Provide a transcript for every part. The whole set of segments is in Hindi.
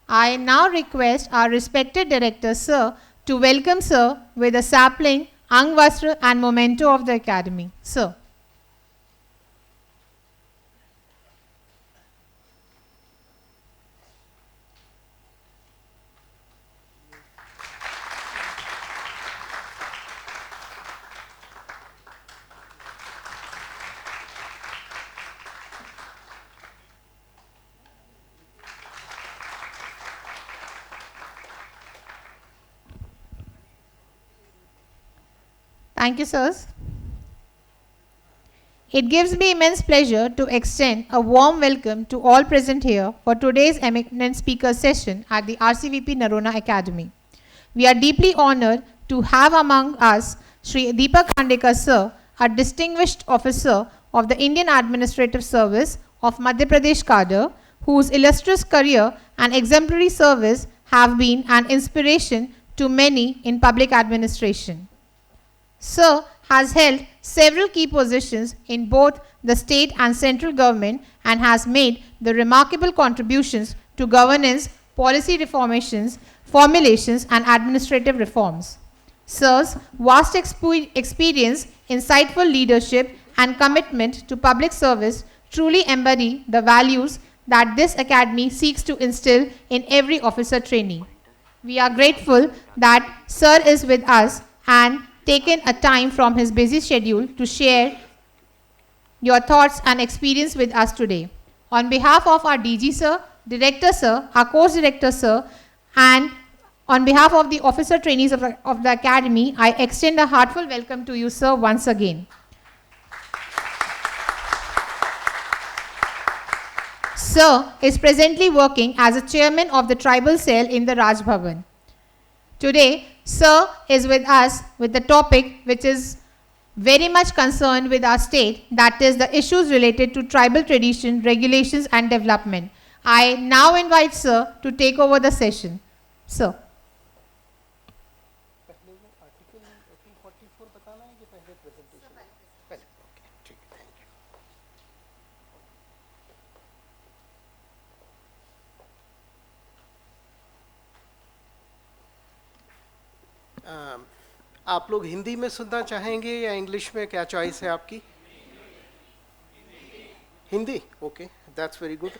I now request our respected director, sir, to welcome sir with a sapling, Angvastra and memento of the academy. Sir. Thank you, sirs. It gives me immense pleasure to extend a warm welcome to all present here for today's eminent speaker session at the RCVP Narona Academy. We are deeply honored to have among us Sri Deepak Khandekar sir, a distinguished officer of the Indian Administrative Service of Madhya Pradesh cadre, whose illustrious career and exemplary service have been an inspiration to many in public administration. Sir has held several key positions in both the state and central government and has made the remarkable contributions to governance, policy reformations, formulations and administrative reforms. Sir's vast experience, insightful leadership and commitment to public service truly embody the values that this academy seeks to instill in every officer trainee. We are grateful that Sir is with us and taken a time from his busy schedule to share your thoughts and experience with us today. On behalf of our DG sir, director sir, our course director sir, and on behalf of the officer trainees of the academy, I extend a heartfelt welcome to you, sir, once again. Sir is presently working as a chairman of the tribal cell in the Raj Bhavan. Today, Sir is with us with the topic which is very much concerned with our state, that is the issues related to tribal tradition, regulations and development. I now invite Sir to take over the session. Sir. आप लोग हिंदी में सुनना चाहेंगे या इंग्लिश में, क्या चॉइस है आपकी? Hindi, okay, that's very good.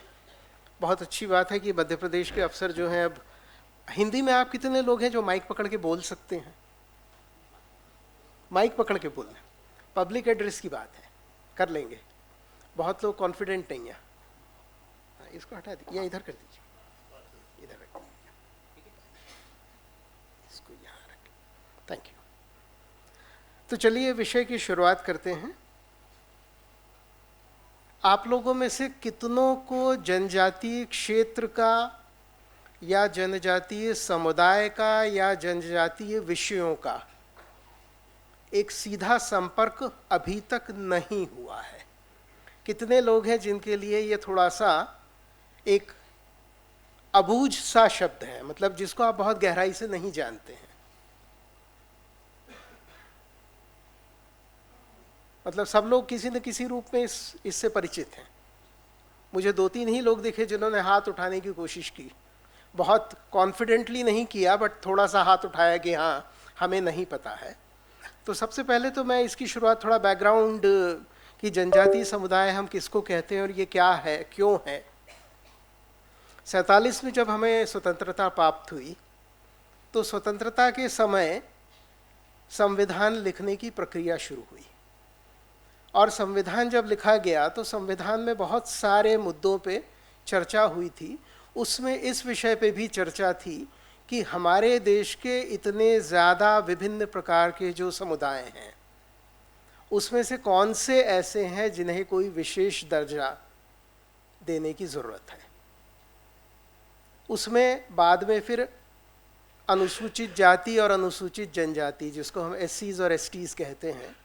बहुत अच्छी बात है कि मध्य प्रदेश के अफसर जो हैं, अब हिंदी में आप कितने लोग हैं जो माइक पकड़ के बोल सकते हैं? माइक पकड़ के बोलना, पब्लिक एड्रेस की बात है, कर लेंगे। बहुत लोग कॉन्फिडेंट नहीं है। इसको हटा दीजिए या इधर कर दीजिए, इधर रख दीजिए, इसको यहाँ रख। Thank you. तो चलिए विषय की शुरुआत करते हैं। आप लोगों में से कितनों को जनजातीय क्षेत्र का या जनजातीय समुदाय का या जनजातीय विषयों का एक सीधा संपर्क अभी तक नहीं हुआ है? कितने लोग हैं जिनके लिए ये थोड़ा सा एक अबूझ सा शब्द है, मतलब जिसको आप बहुत गहराई से नहीं जानते हैं? मतलब सब लोग किसी न किसी रूप में इससे परिचित हैं। मुझे 2-3 ही लोग दिखे जिन्होंने हाथ उठाने की कोशिश की, बहुत कॉन्फिडेंटली नहीं किया, बट थोड़ा सा हाथ उठाया कि हाँ हमें नहीं पता है। तो सबसे पहले तो मैं इसकी शुरुआत थोड़ा बैकग्राउंड कि जनजातीय समुदाय हम किसको कहते हैं और ये क्या है, क्यों है। 47 में जब हमें स्वतंत्रता प्राप्त हुई तो स्वतंत्रता के समय संविधान लिखने की प्रक्रिया शुरू हुई, और संविधान जब लिखा गया तो संविधान में बहुत सारे मुद्दों पे चर्चा हुई थी। उसमें इस विषय पे भी चर्चा थी कि हमारे देश के इतने ज़्यादा विभिन्न प्रकार के जो समुदाय हैं, उसमें से कौन से ऐसे हैं जिन्हें कोई विशेष दर्जा देने की ज़रूरत है। उसमें बाद में फिर अनुसूचित जाति और अनुसूचित जनजाति, जिसको हम एससीज और एसटीज कहते हैं,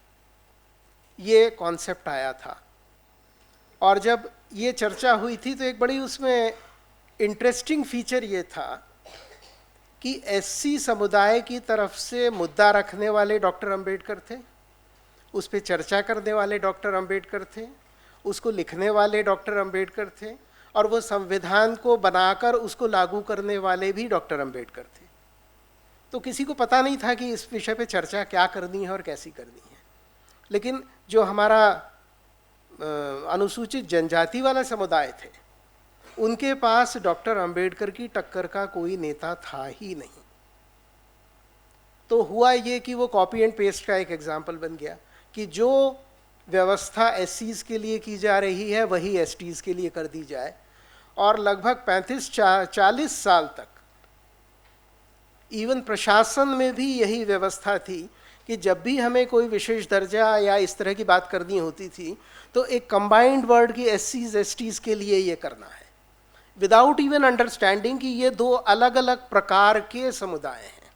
ये कॉन्सेप्ट आया था। और जब ये चर्चा हुई थी तो एक बड़ी उसमें इंटरेस्टिंग फीचर ये था कि एससी समुदाय की तरफ से मुद्दा रखने वाले डॉक्टर अंबेडकर थे, उस पर चर्चा करने वाले डॉक्टर अंबेडकर थे, उसको लिखने वाले डॉक्टर अंबेडकर थे, और वो संविधान को बनाकर उसको लागू करने वाले भी डॉक्टर अंबेडकर थे। तो किसी को पता नहीं था कि इस विषय पे चर्चा क्या करनी है और कैसी करनी है। लेकिन जो हमारा अनुसूचित जनजाति वाला समुदाय थे, उनके पास डॉक्टर अंबेडकर की टक्कर का कोई नेता था ही नहीं। तो हुआ ये कि वो कॉपी एंड पेस्ट का एक एग्जाम्पल बन गया कि जो व्यवस्था एससीज के लिए की जा रही है वही एसटीज के लिए कर दी जाए। और लगभग 35-40 साल तक इवन प्रशासन में भी यही व्यवस्था थी कि जब भी हमें कोई विशेष दर्जा या इस तरह की बात करनी होती थी तो एक कंबाइंड वर्ड की एससीज एसटीज के लिए ये करना है, विदाउट इवन अंडरस्टैंडिंग कि ये दो अलग अलग प्रकार के समुदाय हैं।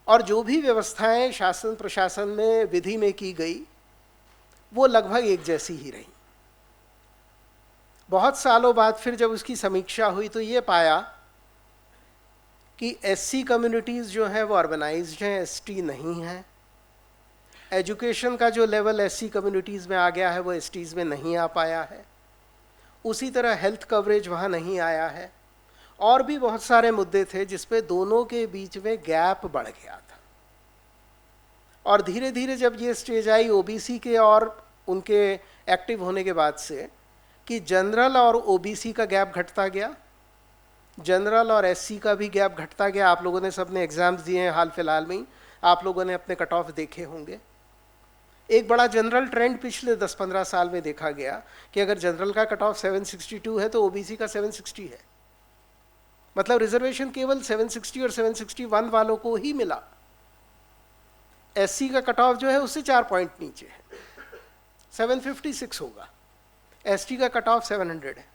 और जो भी व्यवस्थाएं शासन प्रशासन में विधि में की गई वो लगभग एक जैसी ही रही। बहुत सालों बाद फिर जब उसकी समीक्षा हुई तो ये पाया कि एससी कम्युनिटीज़ जो हैं वो अर्बनाइज्ड हैं, एसटी नहीं हैं। एजुकेशन का जो लेवल एससी कम्युनिटीज़ में आ गया है वो एसटीज़ में नहीं आ पाया है। उसी तरह हेल्थ कवरेज वहाँ नहीं आया है। और भी बहुत सारे मुद्दे थे जिस पे दोनों के बीच में गैप बढ़ गया था। और धीरे धीरे जब ये स्टेज आई ओबीसी के और उनके एक्टिव होने के बाद से कि जनरल और ओबीसी का गैप घटता गया, जनरल और एससी का भी गैप घटता गया। आप लोगों ने सबने एग्जाम्स दिए हैं हाल फिलहाल में ही, आप लोगों ने अपने कट ऑफ देखे होंगे। एक बड़ा जनरल ट्रेंड पिछले 10-15 साल में देखा गया कि अगर जनरल का कट ऑफ 762 है तो ओबीसी का 760 है। मतलब रिजर्वेशन केवल 760 और 761 वालों को ही मिला। एससी का कट ऑफ जो है उससे 4 पॉइंट नीचे है, 756 होगा। एसटी का कट ऑफ 700 है।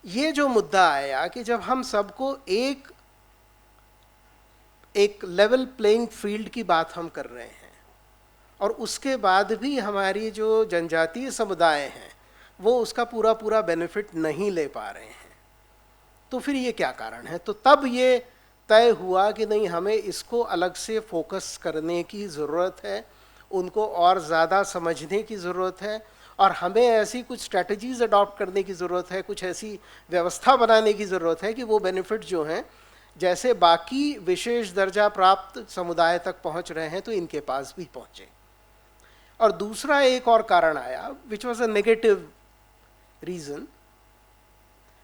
ये जो मुद्दा आया कि जब हम सबको एक लेवल प्लेइंग फील्ड की बात हम कर रहे हैं और उसके बाद भी हमारी जो जनजातीय समुदाय हैं वो उसका पूरा पूरा बेनिफिट नहीं ले पा रहे हैं, तो फिर ये क्या कारण है। तो तब ये तय हुआ कि नहीं, हमें इसको अलग से फोकस करने की ज़रूरत है, उनको और ज़्यादा समझने की ज़रूरत है और हमें ऐसी कुछ स्ट्रैटेजीज़ अडॉप्ट करने की ज़रूरत है, कुछ ऐसी व्यवस्था बनाने की ज़रूरत है कि वो बेनिफिट जो हैं जैसे बाकी विशेष दर्जा प्राप्त समुदाय तक पहुंच रहे हैं तो इनके पास भी पहुंचे। और दूसरा एक और कारण आया which was a negative reason.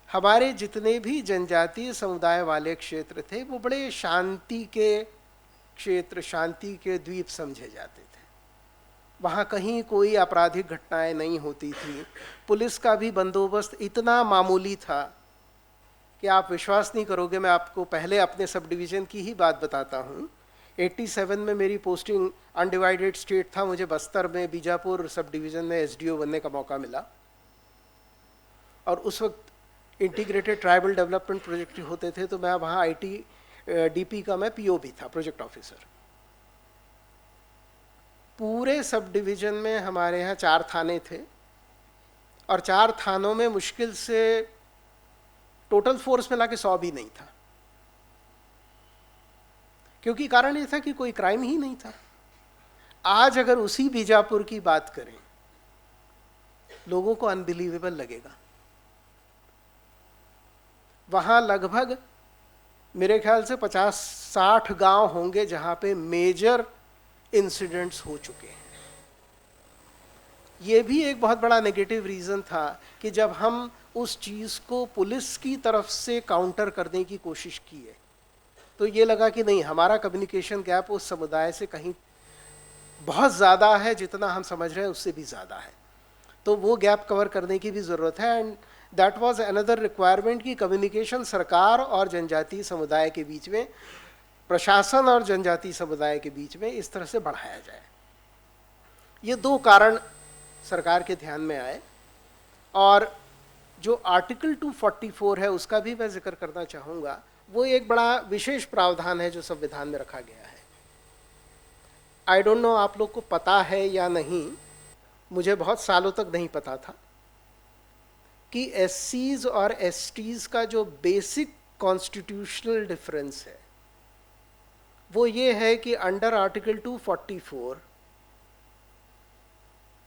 हमारे जितने भी जनजातीय समुदाय वाले क्षेत्र थे वो बड़े शांति के क्षेत्र, शांति के द्वीप समझे जाते थे। वहाँ कहीं कोई आपराधिक घटनाएं नहीं होती थी। पुलिस का भी बंदोबस्त इतना मामूली था कि आप विश्वास नहीं करोगे। मैं आपको पहले अपने सब डिवीज़न की ही बात बताता हूँ। 87 में मेरी पोस्टिंग अनडिवाइडेड स्टेट था, मुझे बस्तर में बीजापुर सब डिवीज़न में एसडीओ बनने का मौका मिला। और उस वक्त इंटीग्रेटेड ट्राइबल डेवलपमेंट प्रोजेक्ट होते थे तो मैं वहाँ आईटी डीपी का मैं पीओ भी था, प्रोजेक्ट ऑफिसर। पूरे सब डिवीज़न में हमारे यहाँ 4 थाने थे और 4 थानों में मुश्किल से टोटल फोर्स मिला के 100 भी नहीं था, क्योंकि कारण ये था कि कोई क्राइम ही नहीं था। आज अगर उसी बीजापुर की बात करें लोगों को अनबिलीवेबल लगेगा। वहाँ लगभग मेरे ख्याल से 50-60 गांव होंगे जहाँ पे मेजर इंसिडेंट्स हो चुके हैं। ये भी एक बहुत बड़ा नेगेटिव रीज़न था कि जब हम उस चीज़ को पुलिस की तरफ से काउंटर करने की कोशिश की है तो ये लगा कि नहीं, हमारा कम्युनिकेशन गैप उस समुदाय से कहीं बहुत ज़्यादा है, जितना हम समझ रहे हैं उससे भी ज़्यादा है। तो वो गैप कवर करने की भी ज़रूरत है। And that was another requirement कि कम्युनिकेशन सरकार और जनजातीय समुदाय के बीच में, प्रशासन और जनजातीय समुदाय के बीच में इस तरह से बढ़ाया जाए। ये 2 कारण सरकार के ध्यान में आए। और जो आर्टिकल 244 है उसका भी मैं जिक्र करना चाहूँगा। वो एक बड़ा विशेष प्रावधान है जो संविधान में रखा गया है। आई डोंट नो आप लोग को पता है या नहीं, मुझे बहुत सालों तक नहीं पता था कि एससीज और एसटीज का जो बेसिक कॉन्स्टिट्यूशनल डिफरेंस है वो ये है कि अंडर आर्टिकल 244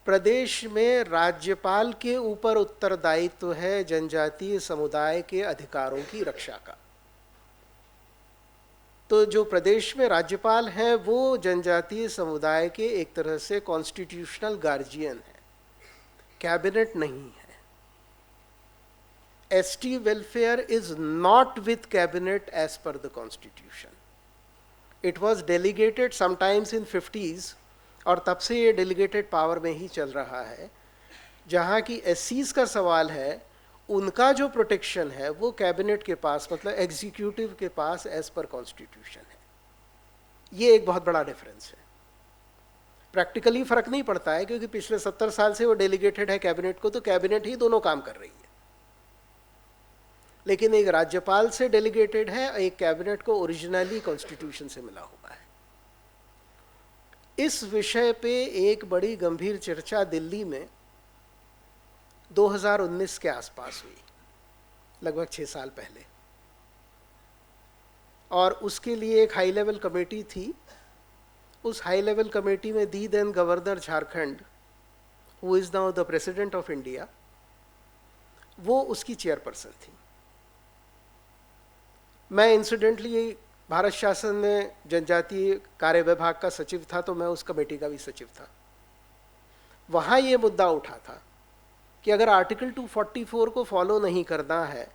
प्रदेश में राज्यपाल के ऊपर उत्तरदायित्व है जनजातीय समुदाय के अधिकारों की रक्षा का। तो जो प्रदेश में राज्यपाल हैं वो जनजातीय समुदाय के एक तरह से कॉन्स्टिट्यूशनल गार्जियन है, कैबिनेट नहीं है। ST welfare is not with cabinet as per the constitution. It was delegated sometimes in 50s और तब से ये डेलीगेटेड पावर में ही चल रहा है। जहाँ की एससीज का सवाल है, उनका जो प्रोटेक्शन है वो कैबिनेट के पास, मतलब एग्जीक्यूटिव के पास एज पर कॉन्स्टिट्यूशन है। ये एक बहुत बड़ा डिफरेंस है। प्रैक्टिकली फर्क नहीं पड़ता है क्योंकि पिछले 70 साल से वो डेलीगेटेड है कैबिनेट को, तो कैबिनेट ही दोनों काम कर रही है। लेकिन एक राज्यपाल से डेलीगेटेड है, एक कैबिनेट को ओरिजिनली कॉन्स्टिट्यूशन से मिला हुआ है। इस विषय पे एक बड़ी गंभीर चर्चा दिल्ली में 2019 के आसपास हुई, लगभग 6 साल पहले, और उसके लिए एक हाई लेवल कमेटी थी। उस हाई लेवल कमेटी में the then governor Jharkhand, who is now the president of India, वो उसकी चेयरपर्सन थी। मैं इंसिडेंटली भारत शासन में जनजातीय कार्य विभाग का सचिव था, तो मैं उस कमेटी का भी सचिव था। वहाँ ये मुद्दा उठा था कि अगर आर्टिकल 244 को फॉलो नहीं करना है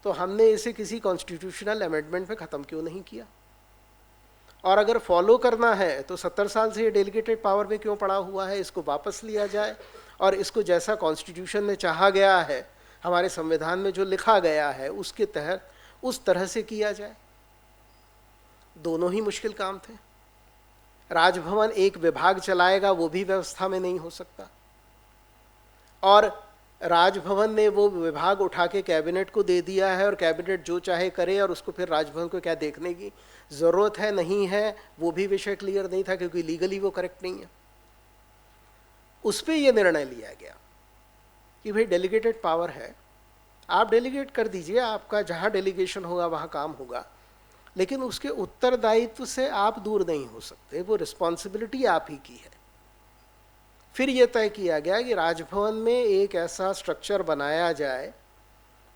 तो हमने इसे किसी कॉन्स्टिट्यूशनल अमेंडमेंट में ख़त्म क्यों नहीं किया, और अगर फॉलो करना है तो 70 साल से ये डेलीगेटेड पावर में क्यों पड़ा हुआ है, इसको वापस लिया जाए और इसको जैसा कॉन्स्टिट्यूशन में चाहा गया है, हमारे संविधान में जो लिखा गया है उसके तहत उस तरह से किया जाए। दोनों ही मुश्किल काम थे। राजभवन एक विभाग चलाएगा, वो भी व्यवस्था में नहीं हो सकता, और राजभवन ने वो विभाग उठा के कैबिनेट को दे दिया है और कैबिनेट जो चाहे करे, और उसको फिर राजभवन को क्या देखने की ज़रूरत है नहीं है, वो भी विषय क्लियर नहीं था क्योंकि लीगली वो करेक्ट नहीं है। उस पर यह निर्णय लिया गया कि भाई डेलीगेटेड पावर है, आप डेलीगेट कर दीजिए, आपका जहाँ डेलीगेशन होगा वहाँ काम होगा, लेकिन उसके उत्तरदायित्व से आप दूर नहीं हो सकते, वो रिस्पॉन्सिबिलिटी आप ही की है। फिर यह तय किया गया कि राजभवन में एक ऐसा स्ट्रक्चर बनाया जाए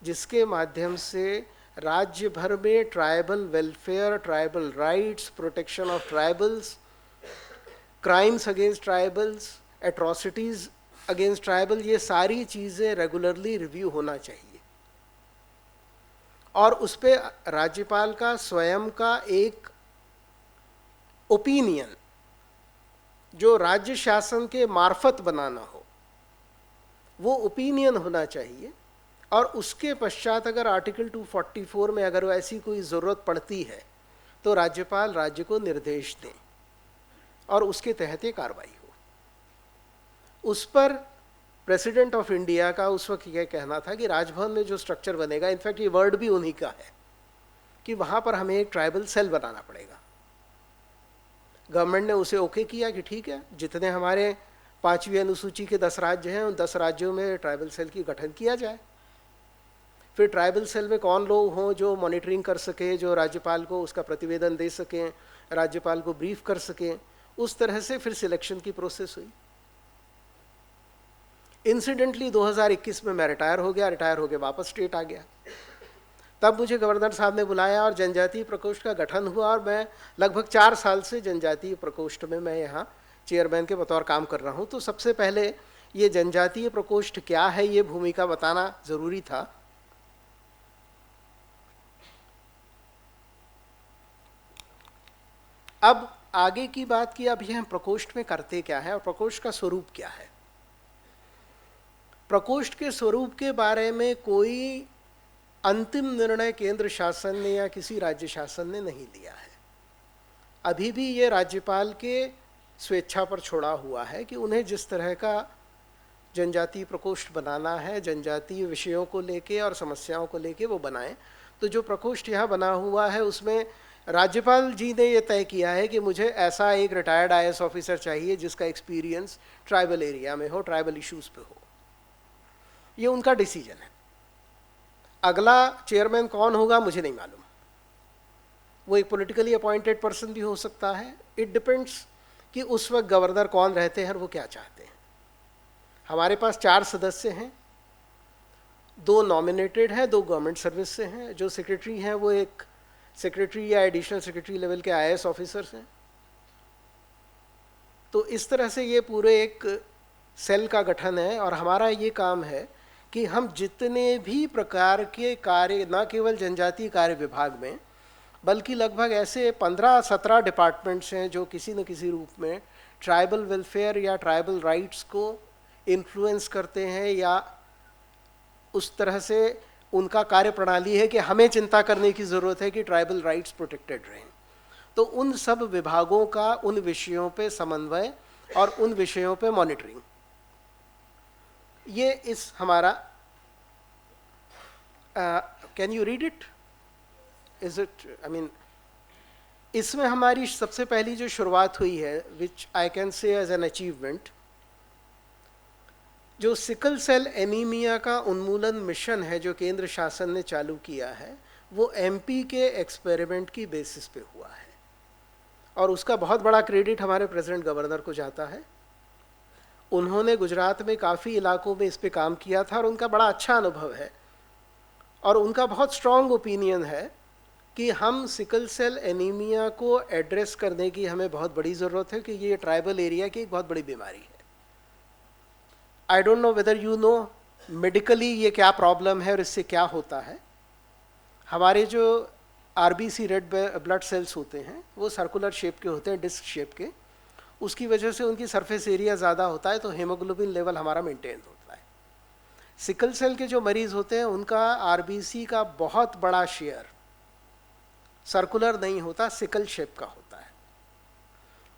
जिसके माध्यम से राज्य भर में tribal welfare, tribal rights, protection of tribals, crimes against tribals, atrocities against tribal, ये सारी चीज़ें रेगुलरली रिव्यू होना चाहिए। और उस पर राज्यपाल का स्वयं का एक ओपिनियन जो राज्य शासन के मार्फत बनाना हो, वो ओपिनियन होना चाहिए। और उसके पश्चात अगर आर्टिकल 244 में अगर ऐसी कोई ज़रूरत पड़ती है तो राज्यपाल राज्य को निर्देश दें और उसके तहत ये कार्रवाई हो। उस पर प्रेसिडेंट ऑफ इंडिया का उस वक्त यह कहना था कि राजभवन में जो स्ट्रक्चर बनेगा, इनफैक्ट ये वर्ड भी उन्हीं का है, कि वहाँ पर हमें एक ट्राइबल सेल बनाना पड़ेगा। गवर्नमेंट ने उसे ओके किया कि ठीक है, जितने हमारे 5वीं अनुसूची के 10 राज्य हैं, उन 10 राज्यों में ट्राइबल सेल की गठन किया जाए। फिर ट्राइबल सेल में कौन लोग हों जो मॉनिटरिंग कर सके, जो राज्यपाल को उसका प्रतिवेदन दे सकें, राज्यपाल को ब्रीफ कर सकें, उस तरह से फिर सिलेक्शन की प्रोसेस हुई। इंसिडेंटली 2021 में मैं रिटायर हो गया, रिटायर होकर वापस स्टेट आ गया। तब मुझे गवर्नर साहब ने बुलाया और जनजातीय प्रकोष्ठ का गठन हुआ, और मैं लगभग 4 साल से जनजातीय प्रकोष्ठ में मैं यहाँ चेयरमैन के बतौर काम कर रहा हूँ। तो सबसे पहले ये जनजातीय प्रकोष्ठ क्या है, ये भूमिका बताना ज़रूरी था। अब आगे की बात की, अब ये हम प्रकोष्ठ में करते क्या है और प्रकोष्ठ का स्वरूप क्या है। प्रकोष्ठ के स्वरूप के बारे में कोई अंतिम निर्णय केंद्र शासन ने या किसी राज्य शासन ने नहीं लिया है। अभी भी ये राज्यपाल के स्वेच्छा पर छोड़ा हुआ है कि उन्हें जिस तरह का जनजातीय प्रकोष्ठ बनाना है, जनजातीय विषयों को लेके और समस्याओं को लेके वो बनाएं। तो जो प्रकोष्ठ यहाँ बना हुआ है उसमें राज्यपाल जी ने ये तय किया है कि मुझे ऐसा एक रिटायर्ड IAS ऑफिसर चाहिए जिसका एक्सपीरियंस ट्राइबल एरिया में हो, ट्राइबल इश्यूज़ पे हो। ये उनका डिसीजन है। अगला चेयरमैन कौन होगा मुझे नहीं मालूम, वो एक पॉलिटिकली अपॉइंटेड पर्सन भी हो सकता है। इट डिपेंड्स कि उस वक्त गवर्नर कौन रहते हैं और वो क्या चाहते हैं। हमारे पास 4 सदस्य हैं, 2 नॉमिनेटेड हैं, 2 गवर्नमेंट सर्विस से हैं। जो सेक्रेटरी हैं वो एक सेक्रेटरी या एडिशनल सेक्रेटरी लेवल के IAS ऑफिसर्स हैं। तो इस तरह से ये पूरे एक सेल का गठन है और हमारा ये काम है कि हम जितने भी प्रकार के कार्य, न केवल जनजातीय कार्य विभाग में, बल्कि लगभग ऐसे 15-17 डिपार्टमेंट्स हैं जो किसी न किसी रूप में ट्राइबल वेलफेयर या ट्राइबल राइट्स को इन्फ्लुएंस करते हैं, या उस तरह से उनका कार्य प्रणाली है कि हमें चिंता करने की ज़रूरत है कि ट्राइबल राइट्स प्रोटेक्टेड रहें। तो उन सब विभागों का उन विषयों पे समन्वय और उन विषयों पे मॉनिटरिंग, ये इस हमारा can you read it, is it, I mean, इसमें हमारी सबसे पहली जो शुरुआत हुई है, which I can say as an achievement, जो सिकल सेल एनीमिया का उन्मूलन मिशन है जो केंद्र शासन ने चालू किया है, वो MP के एक्सपेरिमेंट की बेसिस पे हुआ है और उसका बहुत बड़ा क्रेडिट हमारे प्रेसिडेंट गवर्नर को जाता है। उन्होंने गुजरात में काफ़ी इलाकों में इस पे काम किया था और उनका बड़ा अच्छा अनुभव है और उनका बहुत स्ट्रॉन्ग ओपिनियन है कि हम सिकल सेल एनीमिया को एड्रेस करने की हमें बहुत बड़ी ज़रूरत है, कि ये ट्राइबल एरिया की एक बहुत बड़ी बीमारी है। I don't know whether you know medically ये क्या प्रॉब्लम है और इससे क्या होता है। हमारे जो RBC रेड ब्लड सेल्स होते हैं वो सर्कुलर शेप के होते हैं, डिस्क शेप के, उसकी वजह से उनकी सरफेस एरिया ज़्यादा होता है तो हेमोग्लोबिन लेवल हमारा मेंटेन होता है। सिकल सेल के जो मरीज़ होते हैं उनका RBC का बहुत बड़ा शेयर सर्कुलर नहीं होता, सिकल शेप का होता है,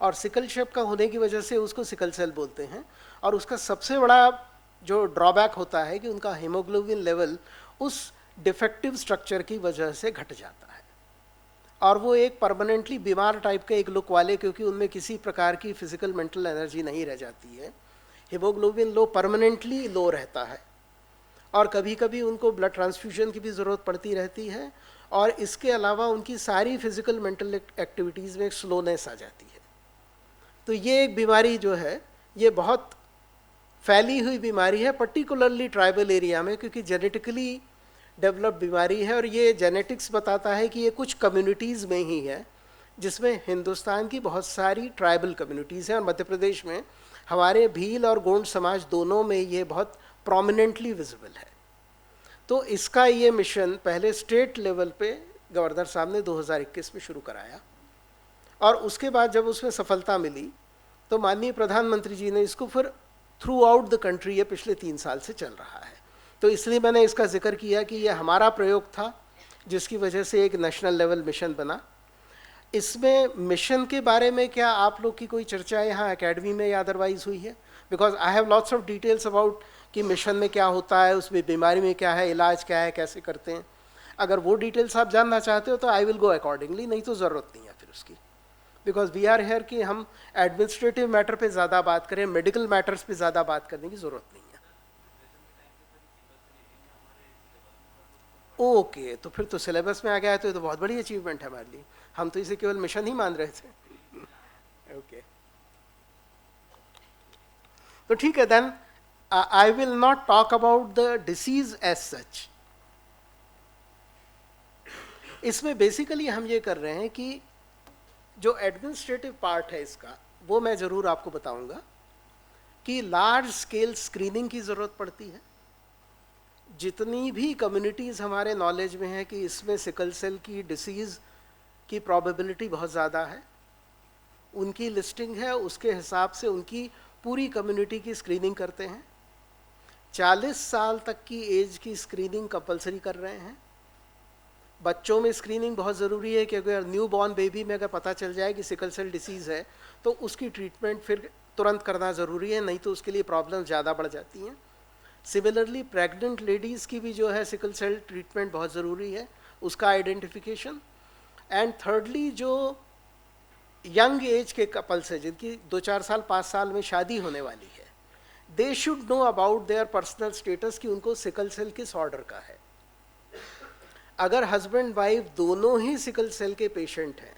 और सिकल शेप का होने की वजह से उसको सिकल सेल बोलते हैं। और उसका सबसे बड़ा जो ड्रॉबैक होता है कि उनका हीमोग्लोबिन लेवल उस डिफेक्टिव स्ट्रक्चर की वजह से घट जाता है और वो एक परमानेंटली बीमार टाइप के एक लुक वाले, क्योंकि उनमें किसी प्रकार की फिजिकल मेंटल एनर्जी नहीं रह जाती है, हीमोग्लोबिन लो परमानेंटली लो रहता है और कभी कभी उनको ब्लड ट्रांसफ्यूजन की भी ज़रूरत पड़ती रहती है और इसके अलावा उनकी सारी फिजिकल मेंटल एक्टिविटीज़ में एक स्लोनेस आ जाती है। तो ये एक बीमारी जो है ये बहुत फैली हुई बीमारी है, पर्टिकुलरली ट्राइबल एरिया में, क्योंकि जेनेटिकली डेवलप बीमारी है और ये जेनेटिक्स बताता है कि ये कुछ कम्युनिटीज़ में ही है, जिसमें हिंदुस्तान की बहुत सारी ट्राइबल कम्युनिटीज़ हैं और मध्य प्रदेश में हमारे भील और गोंड समाज दोनों में ये बहुत प्रोमिनेंटली विजिबल है। तो इसका ये मिशन पहले स्टेट लेवल पे गवर्नर साहब ने 2021 में शुरू कराया और उसके बाद जब उसमें सफलता मिली तो माननीय प्रधानमंत्री जी ने इसको फिर थ्रू आउट द कंट्री, ये पिछले 3 साल से चल रहा है। तो इसलिए मैंने इसका जिक्र किया कि ये हमारा प्रयोग था जिसकी वजह से एक नेशनल लेवल मिशन बना। इसमें मिशन के बारे में क्या आप लोग की कोई चर्चा यहाँ एकेडमी में या अदरवाइज हुई है? Because I have lots of details about कि मिशन में क्या होता है, उसमें बीमारी में क्या है, इलाज क्या है, कैसे करते हैं। अगर वो डिटेल्स आप जानना चाहते हो तो आई विल गो अकॉर्डिंगली, नहीं तो ज़रूरत नहीं है फिर उसकी, बिकॉज वी आर हेयर कि हम एडमिनिस्ट्रेटिव मैटर पे ज़्यादा बात करें, मेडिकल मैटर्स पे ज़्यादा बात करने की ज़रूरत नहीं है। ओके, तो फिर तो सिलेबस में आ गया है तो ये तो बहुत बड़ी अचीवमेंट है हमारे लिए। हम तो इसे केवल मिशन ही मान रहे थे। ओके, तो ठीक है, then I will not talk about the disease as such. इसमें बेसिकली हम ये कर रहे हैं कि जो एडमिनिस्ट्रेटिव पार्ट है इसका, वो मैं ज़रूर आपको बताऊंगा कि लार्ज स्केल स्क्रीनिंग की ज़रूरत पड़ती है। जितनी भी कम्युनिटीज़ हमारे नॉलेज में है कि इसमें सिकल सेल की डिसीज़ की प्रोबेबिलिटी बहुत ज़्यादा है, उनकी लिस्टिंग है, उसके हिसाब से उनकी पूरी कम्युनिटी की स्क्रीनिंग करते हैं। 40 साल तक की एज की स्क्रीनिंग कंपलसरी कर रहे हैं। बच्चों में स्क्रीनिंग बहुत ज़रूरी है, क्योंकि अगर न्यू बॉर्न बेबी में अगर पता चल जाए कि सिकल सेल डिसीज़ है तो उसकी ट्रीटमेंट फिर तुरंत करना ज़रूरी है, नहीं तो उसके लिए प्रॉब्लम ज़्यादा बढ़ जाती हैं। सिमिलरली प्रेग्नेंट लेडीज़ की भी जो है सिकल सेल ट्रीटमेंट बहुत ज़रूरी है, उसका आइडेंटिफिकेशन। एंड थर्डली जो यंग एज के कपल्स है जिनकी 2-4 साल 5 साल में शादी होने वाली है, दे should know about their personal status कि उनको सिकल सेल किस ऑर्डर का है। अगर हस्बैंड वाइफ दोनों ही सिकल सेल के पेशेंट हैं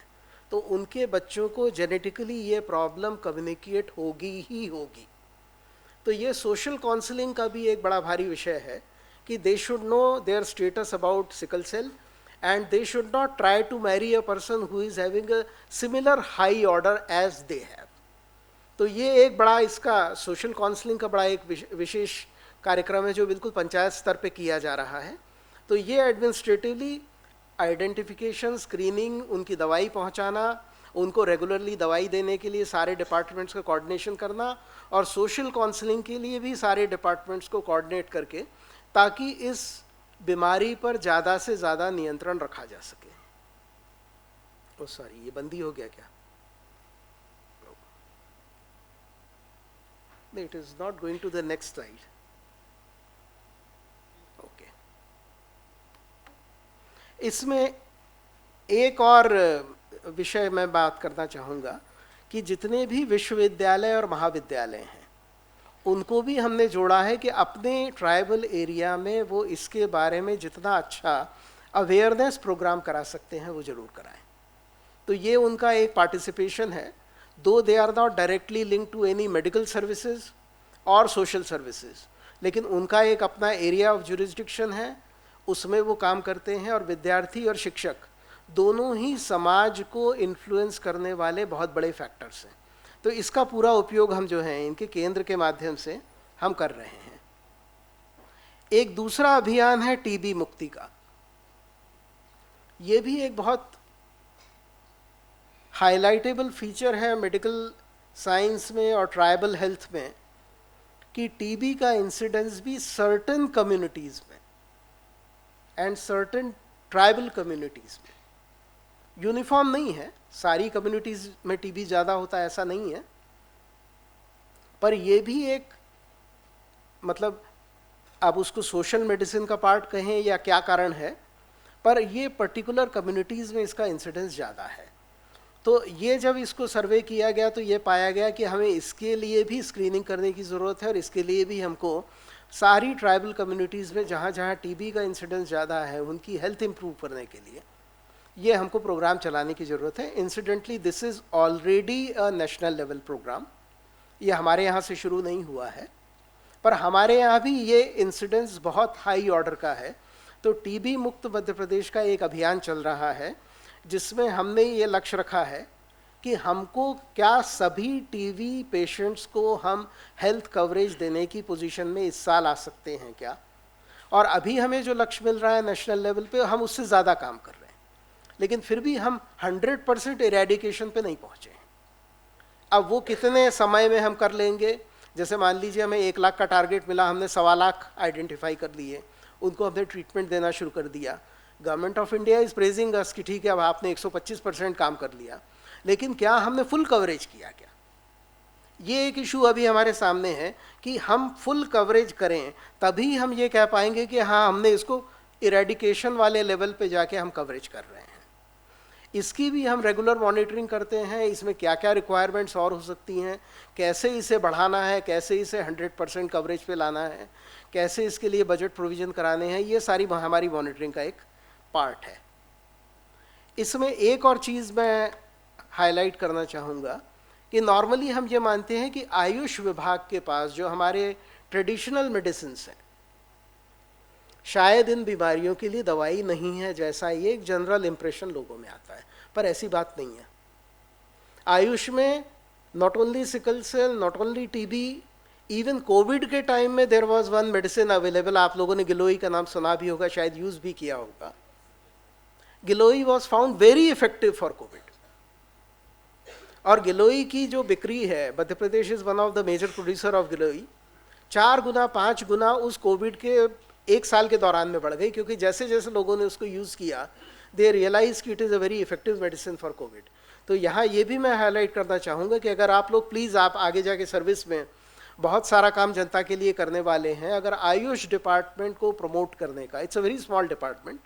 तो उनके बच्चों को जेनेटिकली ये प्रॉब्लम कम्युनिकेट होगी ही होगी। तो तो ये सोशल काउंसलिंग का भी एक बड़ा भारी विषय है कि they should know their status about sickle cell and they should not try to marry a person who is having a similar high order as they have. तो ये एक बड़ा इसका सोशल काउंसलिंग का बड़ा एक विशेष कार्यक्रम है जो बिल्कुल पंचायत स्तर पे किया जा रहा है। तो ये एडमिनिस्ट्रेटिवली आइडेंटिफिकेशन, स्क्रीनिंग, उनकी दवाई पहुंचाना, उनको रेगुलरली दवाई देने के लिए सारे डिपार्टमेंट्स का कोऑर्डिनेशन करना, और सोशल काउंसलिंग के लिए भी सारे डिपार्टमेंट्स को कोऑर्डिनेट करके, ताकि इस बीमारी पर ज़्यादा से ज़्यादा नियंत्रण रखा जा सके। ओ सॉरी, ये बंदी हो गया क्या? नहीं, it is not going to the next slide. Okay, इसमें एक और विषय मैं बात करना चाहूँगा कि जितने भी विश्वविद्यालय और महाविद्यालय हैं उनको भी हमने जोड़ा है कि अपने ट्राइबल एरिया में वो इसके बारे में जितना अच्छा अवेयरनेस प्रोग्राम करा सकते हैं वो ज़रूर कराएं। तो ये उनका एक पार्टिसिपेशन है, though they are not directly link to any medical services और सोशल सर्विसेज, लेकिन उनका एक अपना एरिया ऑफ जुरिस्डिक्शन है, उसमें वो काम करते हैं। और विद्यार्थी और शिक्षक दोनों ही समाज को इन्फ्लुएंस करने वाले बहुत बड़े फैक्टर्स हैं। तो इसका पूरा उपयोग हम जो है इनके केंद्र के माध्यम से हम कर रहे हैं। एक दूसरा अभियान है टीबी मुक्ति का। ये भी एक बहुत हाईलाइटेबल फीचर है मेडिकल साइंस में और ट्राइबल हेल्थ में कि टीबी का इंसिडेंस भी सर्टेन कम्युनिटीज़ में एंड सर्टेन ट्राइबल कम्युनिटीज़ में यूनिफॉर्म नहीं है। सारी कम्युनिटीज़ में टीबी ज़्यादा होता है ऐसा नहीं है, पर ये भी एक मतलब आप उसको सोशल मेडिसिन का पार्ट कहें या क्या कारण है, पर ये पर्टिकुलर कम्युनिटीज़ में इसका इंसिडेंस ज़्यादा है। तो ये जब इसको सर्वे किया गया तो ये पाया गया कि हमें इसके लिए भी स्क्रीनिंग करने की ज़रूरत है, और इसके लिए भी हमको सारी ट्राइबल कम्युनिटीज़ में जहाँ जहाँ टीबी का इंसिडेंस ज़्यादा है उनकी हेल्थ इम्प्रूव करने के लिए ये हमको प्रोग्राम चलाने की ज़रूरत है। Incidentally this is already a national level programme, ये हमारे यहाँ से शुरू नहीं हुआ है, पर हमारे यहाँ भी ये इंसिडेंस बहुत हाई ऑर्डर का है। तो टीबी मुक्त मध्य प्रदेश का एक अभियान चल रहा है जिसमें हमने ये लक्ष्य रखा है कि हमको क्या सभी टीबी पेशेंट्स को हम हेल्थ कवरेज देने की पोजीशन में इस साल आ सकते हैं क्या। और अभी हमें जो लक्ष्य मिल रहा है नेशनल लेवल पे हम उससे ज़्यादा काम कर रहे हैं, लेकिन फिर भी हम 100% इरेडिकेशन पे नहीं पहुँचे हैं। अब वो कितने समय में हम कर लेंगे, जैसे मान लीजिए हमें 1 लाख का टारगेट मिला, हमने 1.25 लाख आइडेंटिफाई कर लिए, उनको हमने ट्रीटमेंट देना शुरू कर दिया। Government of India is praising us कि ठीक है अब आपने 125% काम कर लिया, लेकिन क्या हमने फुल कवरेज किया क्या? ये एक इशू अभी हमारे सामने है कि हम फुल कवरेज करें तभी हम ये कह पाएंगे कि हाँ हमने इसको इरेडिकेशन वाले लेवल पे जाके हम कवरेज कर रहे हैं। इसकी भी हम रेगुलर मॉनिटरिंग करते हैं, इसमें क्या क्या रिक्वायरमेंट्स और हो सकती हैं, कैसे इसे बढ़ाना है, कैसे इसे 100% कवरेज पे लाना है, कैसे इसके लिए बजट प्रोविज़न कराने हैं, ये सारी हमारी मॉनिटरिंग का एक पार्ट है। इसमें एक और चीज़ मैं हाईलाइट करना चाहूँगा कि नॉर्मली हम ये मानते हैं कि आयुष विभाग के पास जो हमारे ट्रेडिशनल मेडिसिन्स हैं शायद इन बीमारियों के लिए दवाई नहीं है, जैसा ये एक जनरल इम्प्रेशन लोगों में आता है, पर ऐसी बात नहीं है। आयुष में not only sickle cell, not only TB, even covid के टाइम में there was one medicine available, आप लोगों ने गिलोई का नाम सुना भी होगा, शायद यूज़ भी किया होगा। Giloy was found very effective for covid, और गिलोई की जो बिक्री है, Madhya Pradesh is one of the major producer of giloy, 4 गुना 5 गुना उस कोविड के 1 साल के दौरान में बढ़ गई, क्योंकि जैसे जैसे लोगों ने उसको यूज़ किया दे रियलाइज कि it is a very effective medicine for Covid. तो यहाँ ये भी मैं हाईलाइट करना चाहूँगा कि अगर आप लोग प्लीज़ आप आगे जाके सर्विस में बहुत सारा काम जनता के लिए करने वाले हैं, अगर आयुष डिपार्टमेंट को प्रमोट करने का, it's a very small department,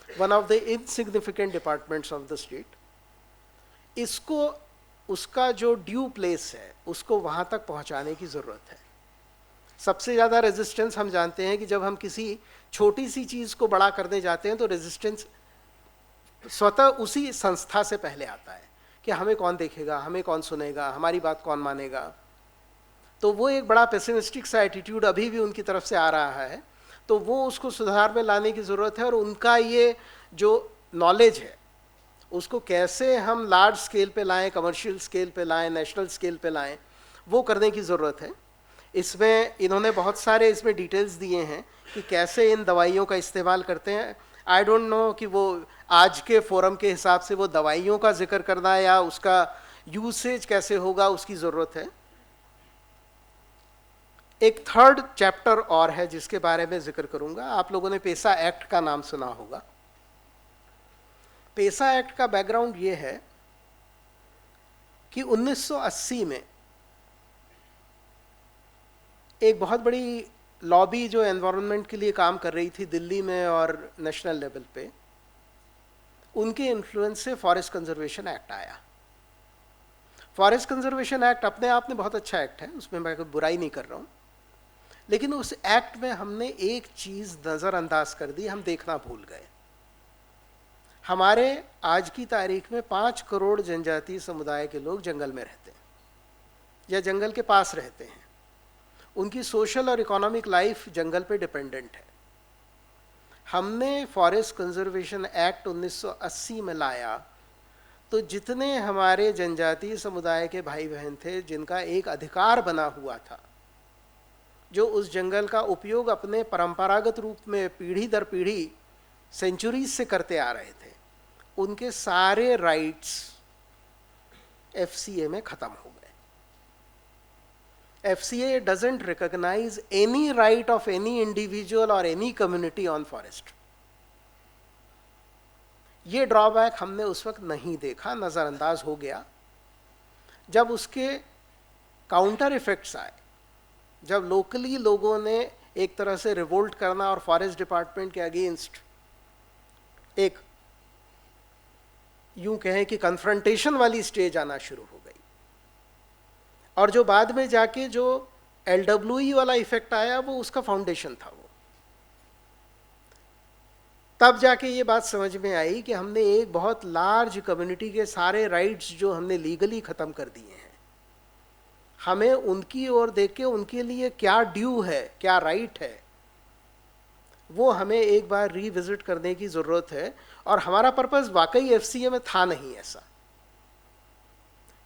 one of the insignificant departments of the state, इसको उसका जो ड्यू प्लेस है उसको वहाँ तक पहुँचाने की ज़रूरत है। सबसे ज़्यादा रेजिस्टेंस हम जानते हैं कि जब हम किसी छोटी सी चीज़ को बड़ा करने जाते हैं तो रेजिस्टेंस स्वतः उसी संस्था से पहले आता है कि हमें कौन देखेगा, हमें कौन सुनेगा, हमारी बात कौन मानेगा। तो वो एक बड़ा पेसिमिस्टिक सा एटीट्यूड अभी भी उनकी तरफ से आ रहा है। तो वो उसको सुधार में लाने की ज़रूरत है, और उनका ये जो नॉलेज है उसको कैसे हम लार्ज स्केल पे लाएं, कमर्शियल स्केल पे लाएं, नेशनल स्केल पे लाएं, वो करने की ज़रूरत है। इसमें इन्होंने बहुत सारे इसमें डिटेल्स दिए हैं कि कैसे इन दवाइयों का इस्तेमाल करते हैं। आई डोंट नो कि वो आज के फोरम के हिसाब से वो दवाइयों का जिक्र करना या उसका यूसेज कैसे होगा उसकी ज़रूरत है। एक थर्ड चैप्टर और है जिसके बारे में जिक्र करूंगा। आप लोगों ने पेसा एक्ट का नाम सुना होगा। पेसा एक्ट का बैकग्राउंड ये है कि 1980 में एक बहुत बड़ी लॉबी जो एनवायरनमेंट के लिए काम कर रही थी दिल्ली में और नेशनल लेवल पे, उनके इन्फ्लुएंस से फॉरेस्ट कंजर्वेशन एक्ट आया। फॉरेस्ट कंजर्वेशन एक्ट अपने आप में बहुत अच्छा एक्ट है, उसमें मैं कोई बुराई नहीं कर रहा हूँ, लेकिन उस एक्ट में हमने एक चीज़ नज़रअंदाज कर दी, हम देखना भूल गए। हमारे आज की तारीख में 5 करोड़ जनजातीय समुदाय के लोग जंगल में रहते हैं या जंगल के पास रहते हैं। उनकी सोशल और इकोनॉमिक लाइफ जंगल पे डिपेंडेंट है। हमने फॉरेस्ट कंजर्वेशन एक्ट 1980 में लाया तो जितने हमारे जनजातीय समुदाय के भाई बहन थे जिनका एक अधिकार बना हुआ था, जो उस जंगल का उपयोग अपने परंपरागत रूप में पीढ़ी दर पीढ़ी सेंचुरीज से करते आ रहे थे, उनके सारे राइट्स एफसीए में खत्म हो गए। FCA doesn't recognise any right of any individual और एनी कम्युनिटी ऑन फॉरेस्ट। ये ड्रॉबैक हमने उस वक्त नहीं देखा, नज़रअंदाज हो गया। जब उसके काउंटर इफेक्ट्स आए, जब लोकली लोगों ने एक तरह से रिवोल्ट करना और फॉरेस्ट डिपार्टमेंट के अगेंस्ट एक यूं कहें कि कन्फ्रंटेशन वाली स्टेज आना शुरू हो गई, और जो बाद में जाके जो एलडब्ल्यूई वाला इफेक्ट आया वो उसका फाउंडेशन था। वो तब जाके ये बात समझ में आई कि हमने एक बहुत लार्ज कम्युनिटी के सारे राइट्स जो हमने लीगली ख़त्म कर दिए हैं, हमें उनकी ओर देख के उनके लिए क्या ड्यू है, क्या राइट है, वो हमें एक बार रीविजिट करने की ज़रूरत है। और हमारा पर्पस वाकई एफसीए में था नहीं ऐसा।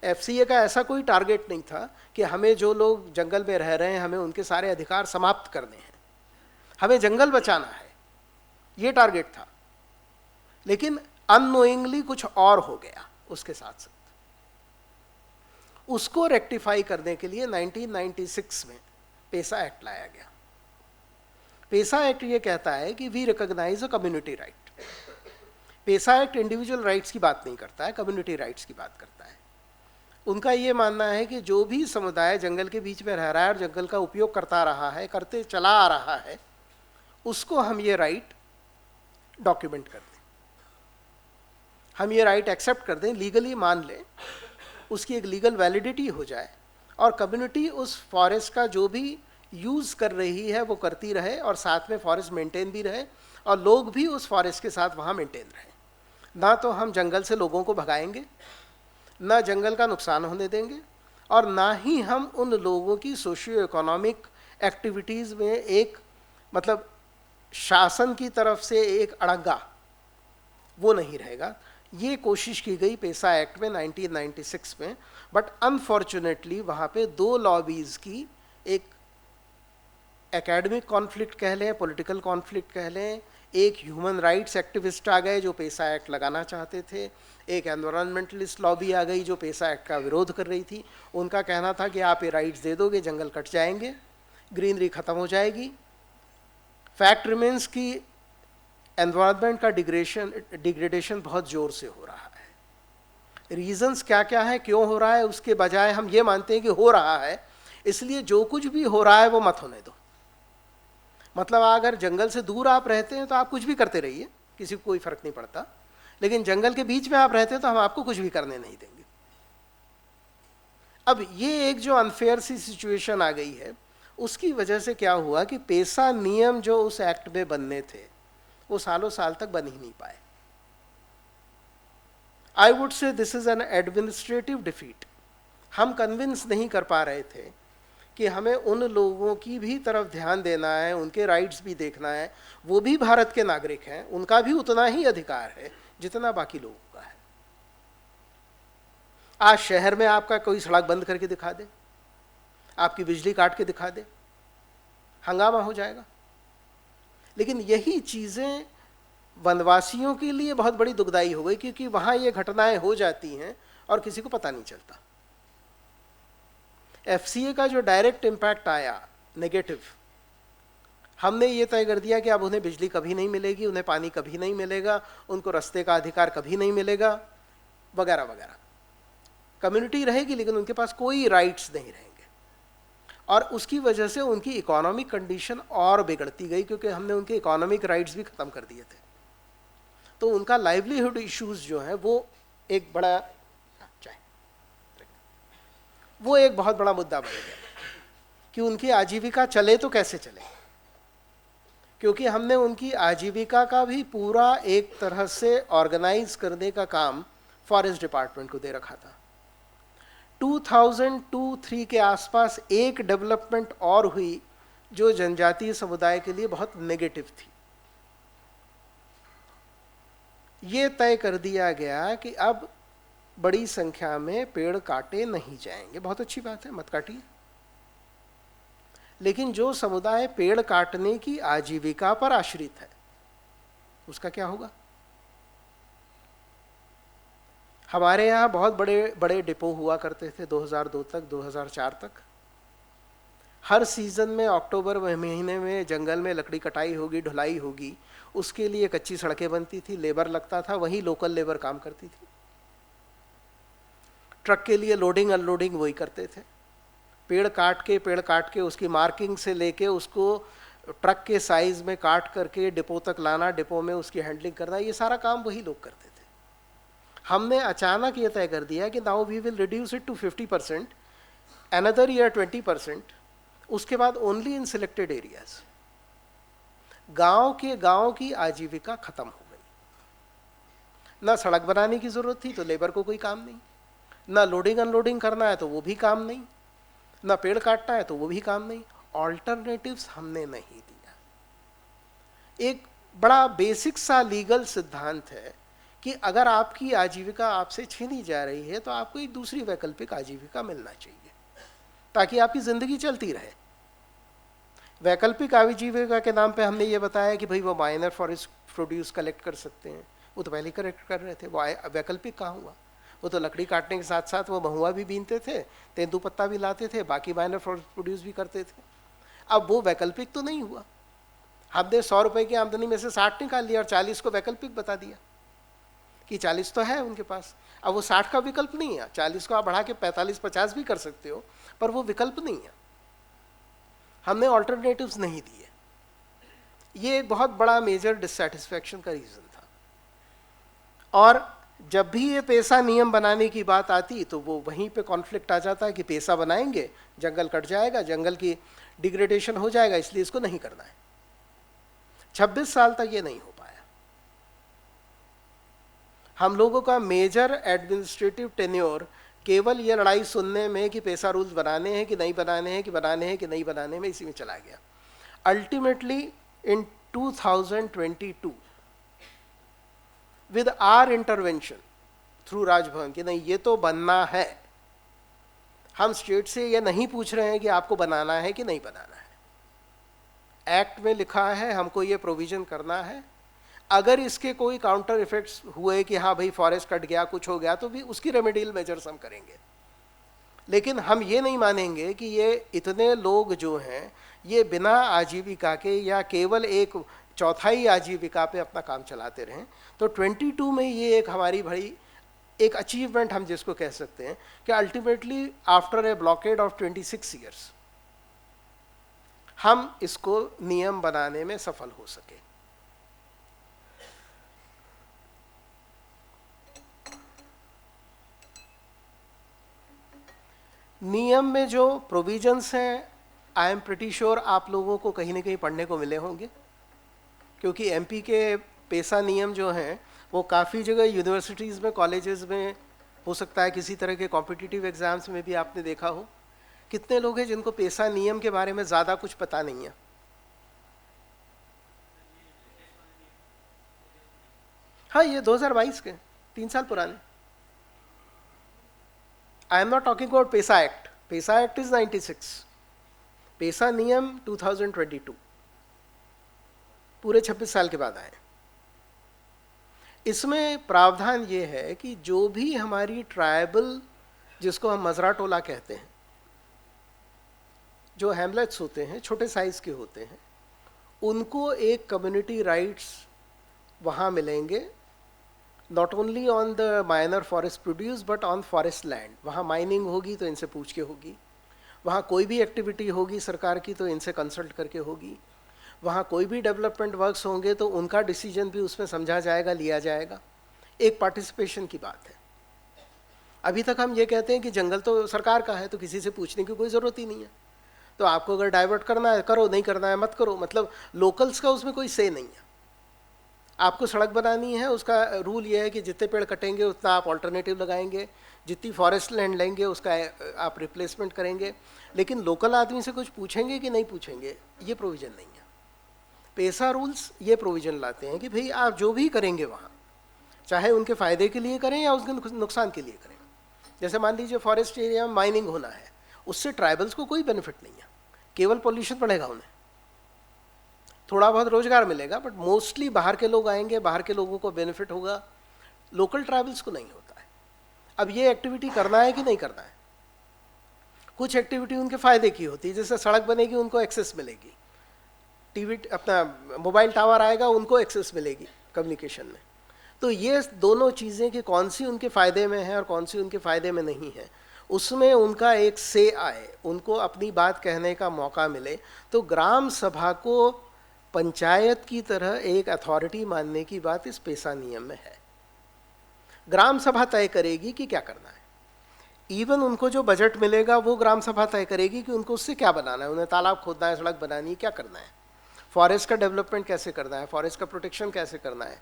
एफसीए का ऐसा कोई टारगेट नहीं था कि हमें जो लोग जंगल में रह रहे हैं हमें उनके सारे अधिकार समाप्त करने हैं, हमें जंगल बचाना है, ये टारगेट था। लेकिन अननोइंगली कुछ और हो गया उसके साथ साथ। उसको रेक्टिफाई करने के लिए 1996 में पेसा एक्ट लाया गया। पेसा एक्ट ये कहता है कि we recognise a community right. PESA act individual rights की बात नहीं करता है, कम्युनिटी राइट्स की बात करता है। उनका ये मानना है कि जो भी समुदाय जंगल के बीच में रह रहा है और जंगल का उपयोग करता रहा है, करते चला आ रहा है, उसको हम ये राइट डॉक्यूमेंट कर दें, हम ये राइट एक्सेप्ट कर दें, लीगली मान लें, उसकी एक लीगल वैलिडिटी हो जाए, और कम्युनिटी उस फॉरेस्ट का जो भी यूज़ कर रही है वो करती रहे, और साथ में फॉरेस्ट मेंटेन भी रहे, और लोग भी उस फॉरेस्ट के साथ वहाँ मेंटेन रहे। ना तो हम जंगल से लोगों को भगाएंगे, ना जंगल का नुकसान होने देंगे, और ना ही हम उन लोगों की सोशियो इकोनॉमिक एक्टिविटीज़ में एक मतलब शासन की तरफ से एक अड़ंगा वो नहीं रहेगा। ये कोशिश की गई पेसा एक्ट में 1996 में, बट अनफॉर्चुनेटली वहाँ पे 2 लॉबीज़ की एक एकेडमिक कॉन्फ्लिक्ट कह लें, पॉलिटिकल कॉन्फ्लिक्ट कह लें, एक ह्यूमन राइट्स एक्टिविस्ट आ गए जो पेसा एक्ट लगाना चाहते थे, एक एनवायरमेंटलिस्ट लॉबी आ गई जो पेसा एक्ट का विरोध कर रही थी। उनका कहना था कि आप ये राइट्स दे दोगे जंगल कट जाएंगे, ग्रीनरी ख़त्म हो जाएगी। फैक्ट रिमेंस की एनवायरनमेंट का डिग्रेडेशन बहुत ज़ोर से हो रहा है। रीजंस क्या क्या है, क्यों हो रहा है, उसके बजाय हम ये मानते हैं कि हो रहा है, इसलिए जो कुछ भी हो रहा है वो मत होने दो। मतलब अगर जंगल से दूर आप रहते हैं तो आप कुछ भी करते रहिए, किसी को कोई फर्क नहीं पड़ता, लेकिन जंगल के बीच में आप रहते हैं तो हम आपको कुछ भी करने नहीं देंगे। अब ये एक जो अनफेयर सी सिचुएशन आ गई है, उसकी वजह से क्या हुआ कि पेसा नियम जो उस एक्ट में बनने थे वो सालों साल तक बन ही नहीं पाए। I would say this is an administrative defeat. हम कन्विंस नहीं कर पा रहे थे कि हमें उन लोगों की भी तरफ ध्यान देना है, उनके राइट्स भी देखना है। वो भी भारत के नागरिक हैं, उनका भी उतना ही अधिकार है जितना बाकी लोगों का है। आज शहर में आपका कोई सड़क बंद करके दिखा दे, आपकी बिजली काट के दिखा दे, हंगामा हो जाएगा। लेकिन यही चीज़ें वनवासियों के लिए बहुत बड़ी दुखदाई हो गई, क्योंकि वहाँ ये घटनाएं हो जाती हैं और किसी को पता नहीं चलता। एफसीए का जो डायरेक्ट इम्पैक्ट आया नेगेटिव, हमने ये तय कर दिया कि अब उन्हें बिजली कभी नहीं मिलेगी, उन्हें पानी कभी नहीं मिलेगा, उनको रास्ते का अधिकार कभी नहीं मिलेगा, वगैरह वगैरह। कम्युनिटी रहेगी लेकिन उनके पास कोई राइट्स नहीं रहेंगे, और उसकी वजह से उनकी इकोनॉमिक कंडीशन और बिगड़ती गई, क्योंकि हमने उनके इकोनॉमिक राइट्स भी ख़त्म कर दिए थे। तो उनका लाइवलीहुड इश्यूज जो है वो एक बड़ा एक बहुत बड़ा मुद्दा बन गया कि उनकी आजीविका चले तो कैसे चले, क्योंकि हमने उनकी आजीविका का भी पूरा एक तरह से ऑर्गेनाइज करने का काम फॉरेस्ट डिपार्टमेंट को दे रखा था। 2002-3 के आसपास एक डेवलपमेंट और हुई जो जनजातीय समुदाय के लिए बहुत नेगेटिव थी। ये तय कर दिया गया कि अब बड़ी संख्या में पेड़ काटे नहीं जाएंगे। बहुत अच्छी बात है, मत काटिए, लेकिन जो समुदाय पेड़ काटने की आजीविका पर आश्रित है उसका क्या होगा? हमारे यहाँ बहुत बड़े बड़े डिपो हुआ करते थे 2002 तक, 2004 तक। हर सीजन में अक्टूबर महीने में जंगल में लकड़ी कटाई होगी, ढुलाई होगी, उसके लिए कच्ची सड़कें बनती थी, लेबर लगता था, वही लोकल लेबर काम करती थी। ट्रक के लिए लोडिंग अनलोडिंग वही करते थे। पेड़ काट के उसकी मार्किंग से लेके उसको ट्रक के साइज में काट करके डिपो तक लाना, डिपो में उसकी हैंडलिंग करना, ये सारा काम वही लोग करते थे। हमने अचानक ये तय कर दिया कि now we will reduce it to 50%, another year 20%, उसके बाद ओनली इन सिलेक्टेड एरियाज। गांव की आजीविका खत्म हो गई। ना सड़क बनाने की जरूरत थी तो लेबर को कोई काम नहीं, ना लोडिंग अनलोडिंग करना है तो वो भी काम नहीं, ना पेड़ काटना है तो वो भी काम नहीं। ऑल्टरनेटिव्स हमने नहीं दिया। एक बड़ा बेसिक सा लीगल सिद्धांत है कि अगर आपकी आजीविका आपसे छीनी जा रही है तो आपको एक दूसरी वैकल्पिक आजीविका मिलना चाहिए ताकि आपकी जिंदगी चलती रहे। वैकल्पिक आजीविका के नाम पे हमने ये बताया कि भाई वो माइनर फॉरेस्ट प्रोड्यूस कलेक्ट कर सकते हैं, वो तो पहले कलेक्ट कर रहे थे, वो वैकल्पिक कहाँ हुआ? वो तो लकड़ी काटने के साथ साथ वो महुआ भी बीनते थे, तेंदुपत्ता भी लाते थे, बाकी माइनर फॉरेस्ट प्रोड्यूस भी करते थे। अब वो वैकल्पिक तो नहीं हुआ। हमने 100 रुपए की आमदनी में से 60 निकाल लिया और 40 को वैकल्पिक बता दिया कि 40 तो है उनके पास। अब वो 60 का विकल्प नहीं है, 40 को आप बढ़ा के 45-50 भी कर सकते हो, पर वो विकल्प नहीं है। हमने ऑल्टरनेटिव्स नहीं दिए। ये एक बहुत बड़ा मेजर डिससेटिस्फैक्शन का रीज़न था। और जब भी ये पेशा नियम बनाने की बात आती तो वो वहीं पे कॉन्फ्लिक्ट आ जाता है कि पेशा बनाएंगे, जंगल कट जाएगा, जंगल की डिग्रेडेशन हो जाएगा, इसलिए इसको नहीं करना है। 26 साल तक ये नहीं हो पाया। हम लोगों का मेजर एडमिनिस्ट्रेटिव टेन्योर केवल ये लड़ाई सुनने में कि पेशा रूल्स बनाने हैं कि नहीं बनाने हैं, कि बनाने हैं कि नहीं बनाने में, इसी में चला गया। Ultimately in 2022 with our intervention through Raj Bhavan कि नहीं ये तो बनना है, हम स्टेट से ये नहीं पूछ रहे हैं कि आपको बनाना है कि नहीं बनाना है। एक्ट में लिखा है हमको ये प्रोविजन करना है। अगर इसके कोई काउंटर इफेक्ट्स हुए कि हाँ भाई फॉरेस्ट कट गया, कुछ हो गया, तो भी उसकी रेमेडियल मेजर्स हम करेंगे। लेकिन हम ये नहीं मानेंगे कि ये इतने लोग जो हैं ये बिना आजीविका के या केवल एक चौथाई आजीविका पे अपना काम चलाते रहें। तो 22 में ये एक हमारी बड़ी एक अचीवमेंट हम जिसको कह सकते हैं कि ultimately after a blockade of 26 years हम इसको नियम बनाने में सफल हो सके। नियम में जो प्रोविजंस हैं, आई एम प्रिटी श्योर आप लोगों को कहीं ना कहीं पढ़ने को मिले होंगे, क्योंकि एमपी के पेशा नियम जो हैं वो काफ़ी जगह यूनिवर्सिटीज़ में, कॉलेजेस में, हो सकता है किसी तरह के कॉम्पिटिटिव एग्ज़ाम्स में भी आपने देखा हो। कितने लोग हैं जिनको पेसा नियम के बारे में ज़्यादा कुछ पता नहीं है? हाँ, ये 2022 के, 3 साल पुराने। I am not talking about PESA act. PESA act is 96, पेसा नियम 2022, पूरे 26 साल के बाद आए। इसमें प्रावधान ये है कि जो भी हमारी ट्राइबल, जिसको हम मजरा टोला कहते हैं, जो हैमलेट्स होते हैं, छोटे साइज के होते हैं, उनको एक कम्युनिटी राइट्स वहाँ मिलेंगे, not only on the minor forest produce but on forest land. वहाँ माइनिंग होगी तो इनसे पूछ के होगी, वहाँ कोई भी एक्टिविटी होगी सरकार की तो इनसे कंसल्ट करके होगी, वहाँ कोई भी डेवलपमेंट वर्क्स होंगे तो उनका डिसीजन भी उसमें समझा जाएगा, लिया जाएगा। एक पार्टिसिपेशन की बात है। अभी तक हम ये कहते हैं कि जंगल तो सरकार का है तो किसी से पूछने की कोई ज़रूरत ही नहीं है, तो आपको अगर डाइवर्ट करना है करो, नहीं करना है मत करो, मतलब लोकल्स का उसमें कोई से नहीं है। आपको सड़क बनानी है, उसका रूल ये है कि जितने पेड़ कटेंगे उतना आप ऑल्टरनेटिव लगाएंगे, जितनी फॉरेस्ट लैंड लेंगे उसका आप रिप्लेसमेंट करेंगे, लेकिन लोकल आदमी से कुछ पूछेंगे कि नहीं पूछेंगे, ये प्रोविज़न नहीं है। पेसा रूल्स ये प्रोविज़न लाते हैं कि भाई आप जो भी करेंगे वहाँ, चाहे उनके फ़ायदे के लिए करें या उसके नुकसान के लिए करें। जैसे मान लीजिए फॉरेस्ट एरिया में माइनिंग होना है, उससे ट्राइबल्स को कोई बेनिफिट नहीं है, केवल पॉल्यूशन बढ़ेगा, उन्हें थोड़ा बहुत रोजगार मिलेगा, बट मोस्टली बाहर के लोग आएंगे, बाहर के लोगों को बेनिफिट होगा, लोकल ट्राइबल्स को नहीं होता है। अब ये एक्टिविटी करना है कि नहीं करना है? कुछ एक्टिविटी उनके फ़ायदे की होती है, जैसे सड़क बनेगी उनको एक्सेस मिलेगी, टीवी अपना मोबाइल टावर आएगा उनको एक्सेस मिलेगी कम्युनिकेशन में। तो ये दोनों चीज़ें कि कौन सी उनके फ़ायदे में है और कौन सी उनके फ़ायदे में नहीं है, उसमें उनका एक से आए, उनको अपनी बात कहने का मौका मिले। तो ग्राम सभा को पंचायत की तरह एक अथॉरिटी मानने की बात इस पेसा नियम में है। ग्राम सभा तय करेगी कि क्या करना है, इवन उनको जो बजट मिलेगा वो ग्राम सभा तय करेगी कि उनको उससे क्या बनाना है, उन्हें तालाब खोदना है, सड़क बनानी है, क्या करना है, फॉरेस्ट का डेवलपमेंट कैसे करना है, फॉरेस्ट का प्रोटेक्शन कैसे करना है,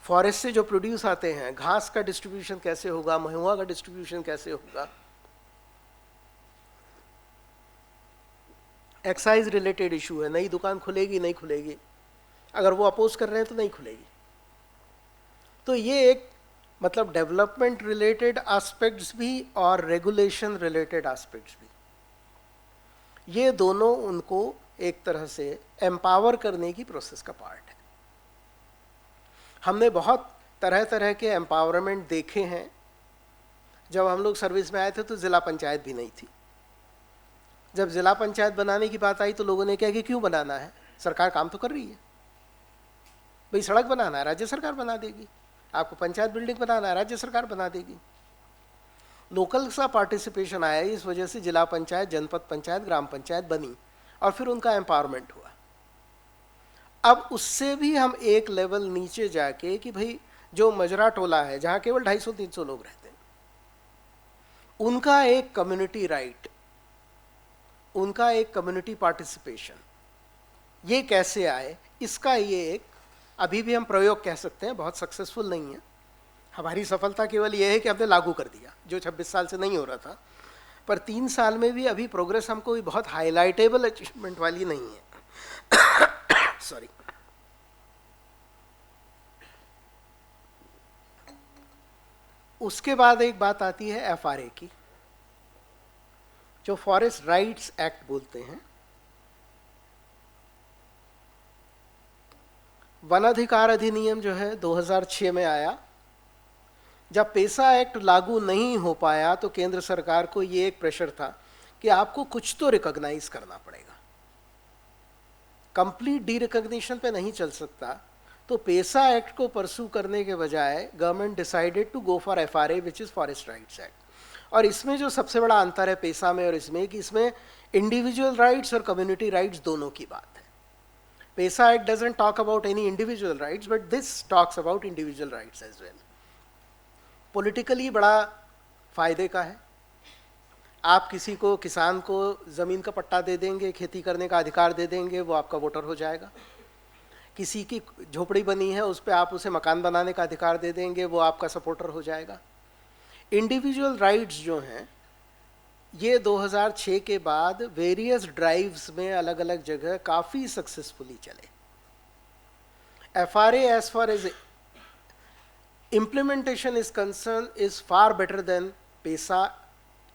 फॉरेस्ट से जो प्रोड्यूस आते हैं घास का डिस्ट्रीब्यूशन कैसे होगा, महुआ का डिस्ट्रीब्यूशन कैसे होगा, एक्साइज रिलेटेड इशू है, नई दुकान खुलेगी नहीं खुलेगी, अगर वो अपोज कर रहे हैं तो नहीं खुलेगी। तो ये एक मतलब डेवलपमेंट रिलेटेड एस्पेक्ट्स भी और रेगुलेशन रिलेटेड एस्पेक्ट्स भी, ये दोनों उनको एक तरह से एम्पावर करने की प्रोसेस का पार्ट है। हमने बहुत तरह तरह के एम्पावरमेंट देखे हैं। जब हम लोग सर्विस में आए थे तो ज़िला पंचायत भी नहीं थी। जब ज़िला पंचायत बनाने की बात आई तो लोगों ने कहा कि क्यों बनाना है, सरकार काम तो कर रही है। भाई सड़क बनाना है राज्य सरकार बना देगी, आपको पंचायत बिल्डिंग बनाना है राज्य सरकार बना देगी। लोकल सा पार्टिसिपेशन आया, इस वजह से जिला पंचायत, जनपद पंचायत, ग्राम पंचायत बनी और फिर उनका एम्पावरमेंट हुआ। अब उससे भी हम एक लेवल नीचे जाके कि भाई जो मजरा टोला है जहाँ केवल 250-300 लोग रहते हैं, उनका एक कम्युनिटी राइट, उनका एक कम्युनिटी पार्टिसिपेशन, ये कैसे आए, इसका ये एक अभी भी हम प्रयोग कह सकते हैं, बहुत सक्सेसफुल नहीं है। हमारी सफलता केवल ये है कि हमने लागू कर दिया, जो 26 साल से नहीं हो रहा था, पर 3 साल में भी अभी प्रोग्रेस हमको भी बहुत हाईलाइटेबल अचीवमेंट वाली नहीं है। सॉरी। उसके बाद एक बात आती है FRA की, जो फॉरेस्ट राइट्स एक्ट बोलते हैं। वन अधिकार अधिनियम जो है 2006 में आया। जब पेसा एक्ट लागू नहीं हो पाया तो केंद्र सरकार को ये एक प्रेशर था कि आपको कुछ तो रिकॉग्नाइज करना पड़ेगा, कंप्लीट डी रिकॉग्निशन पे नहीं चल सकता। तो पेसा एक्ट को परस्यू करने के बजाय government decided to go for FRA which is forest rights act. और इसमें जो सबसे बड़ा अंतर है पेसा में और इसमें कि इसमें इंडिविजुअल राइट्स और कम्युनिटी राइट्स दोनों की बात है। PESA act doesn't talk about any individual rights but this talks about individual rights as well. Politically बड़ा फायदे का है। आप किसी को, किसान को ज़मीन का पट्टा दे देंगे, खेती करने का अधिकार दे देंगे, वो आपका वोटर हो जाएगा। किसी की झोपड़ी बनी है उस पर आप उसे मकान बनाने का अधिकार दे देंगे, वो आपका सपोर्टर हो जाएगा। इंडिविजुअल राइट्स जो हैं ये 2006 के बाद वेरियस ड्राइव्स में अलग अलग जगह काफ़ी सक्सेसफुली चले। FRA as far as implementation is concerned is far better than PESA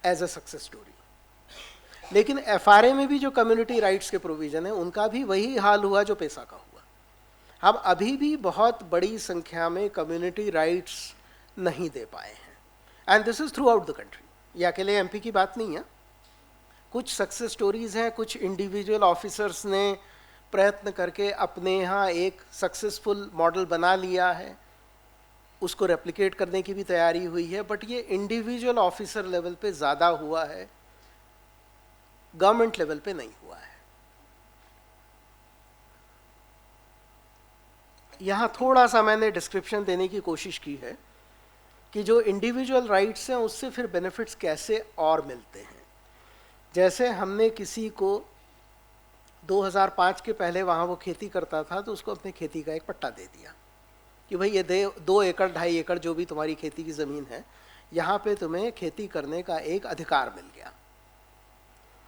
as a success story। लेकिन FRA में भी जो कम्युनिटी राइट्स के प्रोविजन है उनका भी वही हाल हुआ जो PESA का हुआ। हम अभी भी बहुत बड़ी संख्या में कम्युनिटी राइट्स नहीं दे पाए हैं, and this is through out the country. ये अकेले MP की बात नहीं है। कुछ सक्सेस स्टोरीज हैं, कुछ इंडिविजुअल ऑफिसर्स ने प्रयत्न करके अपने यहाँ एक सक्सेसफुल मॉडल बना लिया है, उसको रेप्लिकेट करने की भी तैयारी हुई है, बट ये इंडिविजुअल ऑफिसर लेवल पे ज़्यादा हुआ है, गवर्नमेंट लेवल पे नहीं हुआ है। यहाँ थोड़ा सा मैंने डिस्क्रिप्शन देने की कोशिश की है कि जो इंडिविजुअल राइट्स हैं उससे फिर बेनिफिट्स कैसे और मिलते हैं। जैसे हमने किसी को 2005 के पहले वहाँ वो खेती करता था तो उसको अपने खेती का एक पट्टा दे दिया कि भाई ये 2 एकड़ 2.5 एकड़ जो भी तुम्हारी खेती की ज़मीन है, यहाँ पे तुम्हें खेती करने का एक अधिकार मिल गया।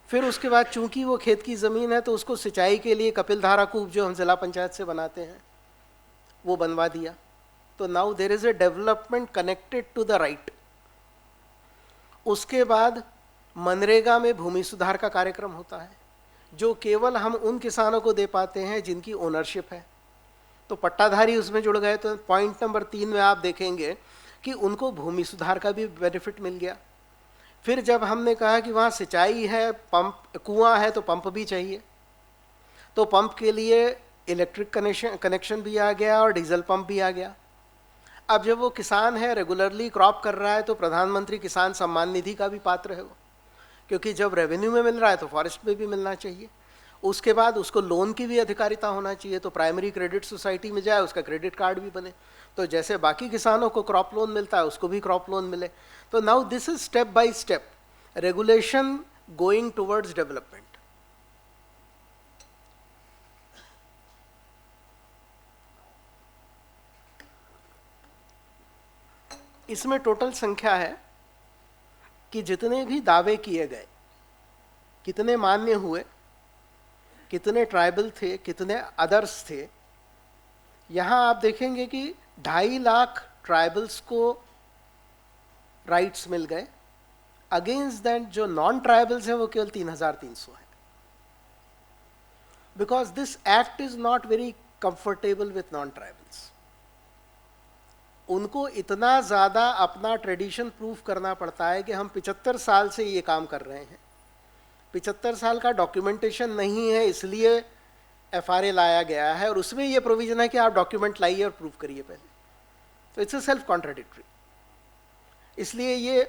फिर उसके बाद चूंकि वो खेत की ज़मीन है तो उसको सिंचाई के लिए कपिलधारा कूप जो हम जिला पंचायत से बनाते हैं वो बनवा दिया। तो now there is a development connected to the right. उसके बाद मनरेगा में भूमि सुधार का कार्यक्रम होता है जो केवल हम उन किसानों को दे पाते हैं जिनकी ओनरशिप है, तो पट्टाधारी उसमें जुड़ गए। तो पॉइंट नंबर 3 में आप देखेंगे कि उनको भूमि सुधार का भी बेनिफिट मिल गया। फिर जब हमने कहा कि वहाँ सिंचाई है, पंप कुआं है तो पंप भी चाहिए, तो पंप के लिए इलेक्ट्रिक कनेक्शन भी आ गया और डीजल पंप भी आ गया। अब जब वो किसान है, रेगुलरली क्रॉप कर रहा है, तो प्रधानमंत्री किसान सम्मान निधि का भी पात्र है वो, क्योंकि जब रेवेन्यू में मिल रहा है तो फॉरेस्ट में भी मिलना चाहिए। उसके बाद उसको लोन की भी अधिकारिता होना चाहिए, तो प्राइमरी क्रेडिट सोसाइटी में जाए, उसका क्रेडिट कार्ड भी बने, तो जैसे बाकी किसानों को क्रॉप लोन मिलता है उसको भी क्रॉप लोन मिले। तो now this is step by step regulation going towards development. इसमें टोटल संख्या है कि जितने भी दावे किए गए, कितने मान्य हुए, कितने ट्राइबल थे, कितने अदर्स थे। यहां आप देखेंगे कि 2.5 लाख ट्राइबल्स को राइट्स मिल गए। अगेंस्ट दैट जो नॉन ट्राइबल्स हैं वो केवल 3,300 है, because this act is not very comfortable with non tribals. उनको इतना ज़्यादा अपना ट्रेडिशन प्रूफ करना पड़ता है कि हम 75 साल से ये काम कर रहे हैं, 75 साल का डॉक्यूमेंटेशन नहीं है, इसलिए FRA लाया गया है और उसमें ये प्रोविजन है कि आप डॉक्यूमेंट लाइए और प्रूफ करिए पहले। तो इट्स अ सेल्फ कॉन्ट्राडिक्टरी। इसलिए ये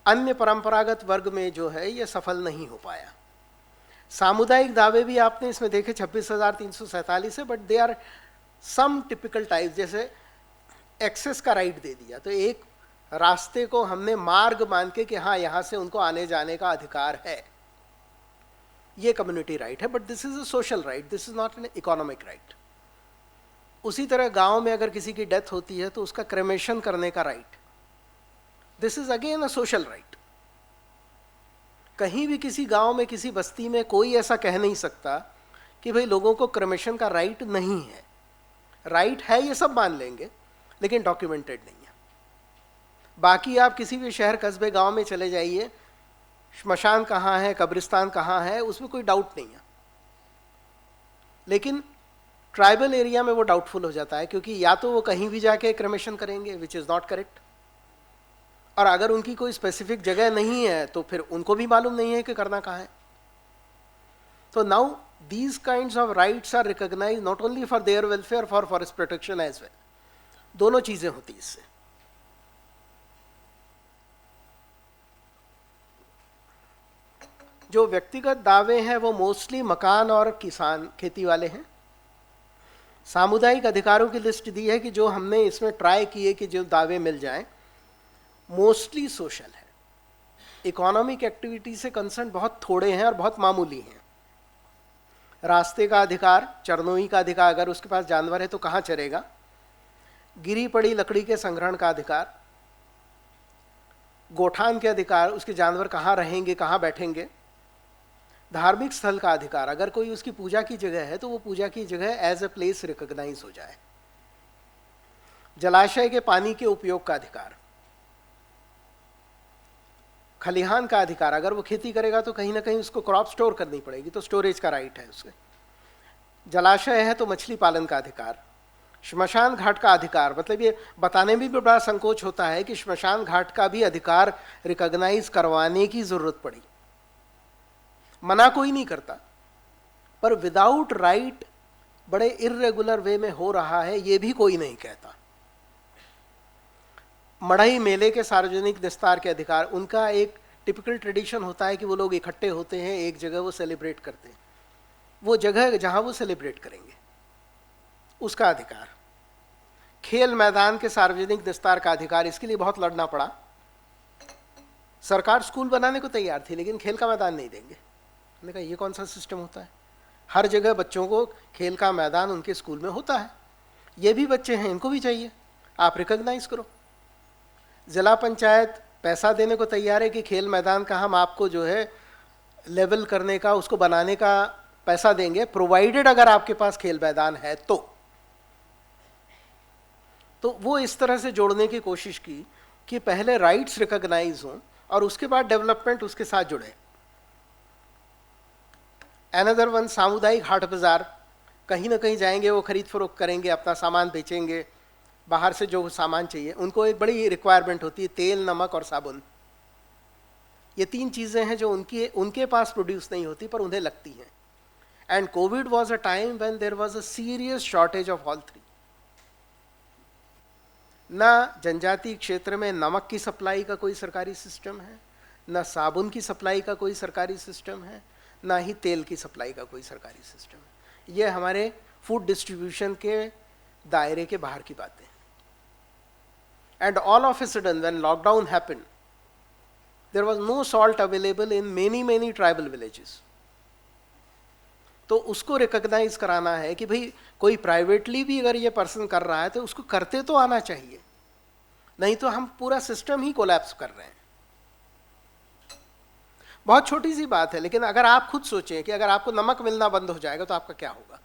अन्य परंपरागत वर्ग में जो है ये सफल नहीं हो पाया। सामुदायिक दावे भी आपने इसमें देखे 26,347 है, but they are some typical type. जैसे एक्सेस का राइट दे दिया, तो एक रास्ते को हमने मार्ग मान के कि हाँ यहाँ से उनको आने जाने का अधिकार है, ये कम्युनिटी राइट है, but this is a social right, this is not an economic right. उसी तरह गांव में अगर किसी की डेथ होती है तो उसका क्रेमेशन करने का right, this is again a social right. कहीं भी किसी गांव में, किसी बस्ती में कोई ऐसा कह नहीं सकता कि भाई लोगों को क्रेमेशन का राइट नहीं है। राइट है ये सब मान लेंगे, लेकिन डॉक्यूमेंटेड नहीं है। बाकी आप किसी भी शहर, कस्बे, गांव में चले जाइए, श्मशान कहाँ है, कब्रिस्तान कहाँ है, उसमें कोई डाउट नहीं है। लेकिन ट्राइबल एरिया में वो डाउटफुल हो जाता है, क्योंकि या तो वो कहीं भी जाके क्रेमेशन करेंगे, विच इज़ नॉट करेक्ट, और अगर उनकी कोई स्पेसिफिक जगह नहीं है तो फिर उनको भी मालूम नहीं है कि करना कहाँ है। तो now these kinds of rights are recognized not only for their welfare, for forest protection as well. दोनों चीजें होती इससे। जो व्यक्तिगत दावे हैं वो मोस्टली मकान और किसान, खेती वाले हैं। सामुदायिक अधिकारों की लिस्ट दी है कि जो हमने इसमें ट्राई किए कि जो दावे मिल जाएं, मोस्टली सोशल है। इकोनॉमिक एक्टिविटी से कंसर्न बहुत थोड़े हैं और बहुत मामूली हैं। रास्ते का अधिकार, चरनोई का अधिकार, अगर उसके पास जानवर है तो कहाँ चरेगा, गिरी पड़ी लकड़ी के संग्रहण का अधिकार, गोठान के अधिकार, उसके जानवर कहाँ रहेंगे, कहाँ बैठेंगे। धार्मिक स्थल का अधिकार, अगर कोई उसकी पूजा की जगह है तो वो पूजा की जगह एज ए प्लेस रिकॉग्नाइज हो जाए। जलाशय के पानी के उपयोग का अधिकार, खलिहान का अधिकार, अगर वो खेती करेगा तो कहीं ना कहीं उसको क्रॉप स्टोर करनी पड़ेगी, तो स्टोरेज का राइट है उसके। जलाशय है तो मछली पालन का अधिकार। श्मशान घाट का अधिकार, मतलब ये बताने में भी बड़ा संकोच होता है कि श्मशान घाट का भी अधिकार रिकॉग्नाइज करवाने की जरूरत पड़ी। मना कोई नहीं करता, पर विदाउट राइट बड़े इर्रेगुलर वे में हो रहा है, ये भी कोई नहीं कहता। मढ़ई मेले के सार्वजनिक विस्तार के अधिकार, उनका एक टिपिकल ट्रेडिशन होता है कि वो लोग इकट्ठे होते हैं एक जगह, वो सेलिब्रेट करते हैं, वो जगह जहां वो सेलिब्रेट करेंगे उसका अधिकार। खेल मैदान के सार्वजनिक विस्तार का अधिकार, इसके लिए बहुत लड़ना पड़ा। सरकार स्कूल बनाने को तैयार थी लेकिन खेल का मैदान नहीं देंगे। मैंने कहा ये कौन सा सिस्टम होता है, हर जगह बच्चों को खेल का मैदान उनके स्कूल में होता है, ये भी बच्चे हैं, इनको भी चाहिए, आप रिकॉग्नाइज करो। जिला पंचायत पैसा देने को तैयार है कि खेल मैदान का हम आपको जो है लेवल करने का, उसको बनाने का पैसा देंगे, प्रोवाइडेड अगर आपके पास खेल मैदान है तो वो इस तरह से जोड़ने की कोशिश की कि पहले राइट्स रिकॉग्नाइज हों और उसके बाद डेवलपमेंट उसके साथ जुड़े। अनदर वन, सामुदायिक हाट बाजार, कहीं ना कहीं जाएंगे, वो खरीद फरोख्त करेंगे, अपना सामान बेचेंगे, बाहर से जो सामान चाहिए, उनको एक बड़ी रिक्वायरमेंट होती है, तेल, नमक और साबुन। ये तीन चीज़ें हैं जो उनके पास प्रोड्यूस नहीं होती पर उन्हें लगती हैं। And covid was a time when there was a serious shortage of all three. ना जनजातीय क्षेत्र में नमक की सप्लाई का कोई सरकारी सिस्टम है, ना साबुन की सप्लाई का कोई सरकारी सिस्टम है, ना ही तेल की सप्लाई का कोई सरकारी सिस्टम है। ये हमारे फूड डिस्ट्रीब्यूशन के दायरे के बाहर की बातें। And all of a sudden when lockdown happened, there was no salt available in many tribal villages. तो उसको रिकॉग्नाइज कराना है कि भाई कोई प्राइवेटली भी अगर ये पर्सन कर रहा है तो उसको करते तो आना चाहिए, नहीं तो हम पूरा सिस्टम ही कोलैप्स कर रहे हैं। बहुत छोटी सी बात है, लेकिन अगर आप खुद सोचें कि अगर आपको नमक मिलना बंद हो जाएगा तो आपका क्या होगा।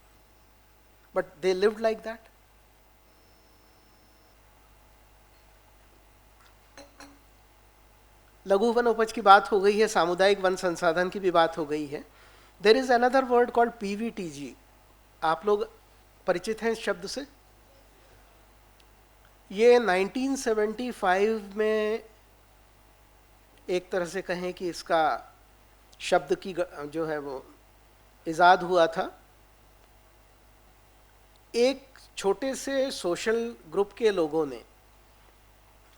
But they lived like that. लघु वन उपज की बात हो गई है, सामुदायिक वन संसाधन की भी बात हो गई है। There is another word called PVTG. आप लोग परिचित हैं इस शब्द से? ये 1975 में एक तरह से कहें कि इसका शब्द की जो है वो इजाद हुआ था। एक छोटे से सोशल ग्रुप के लोगों ने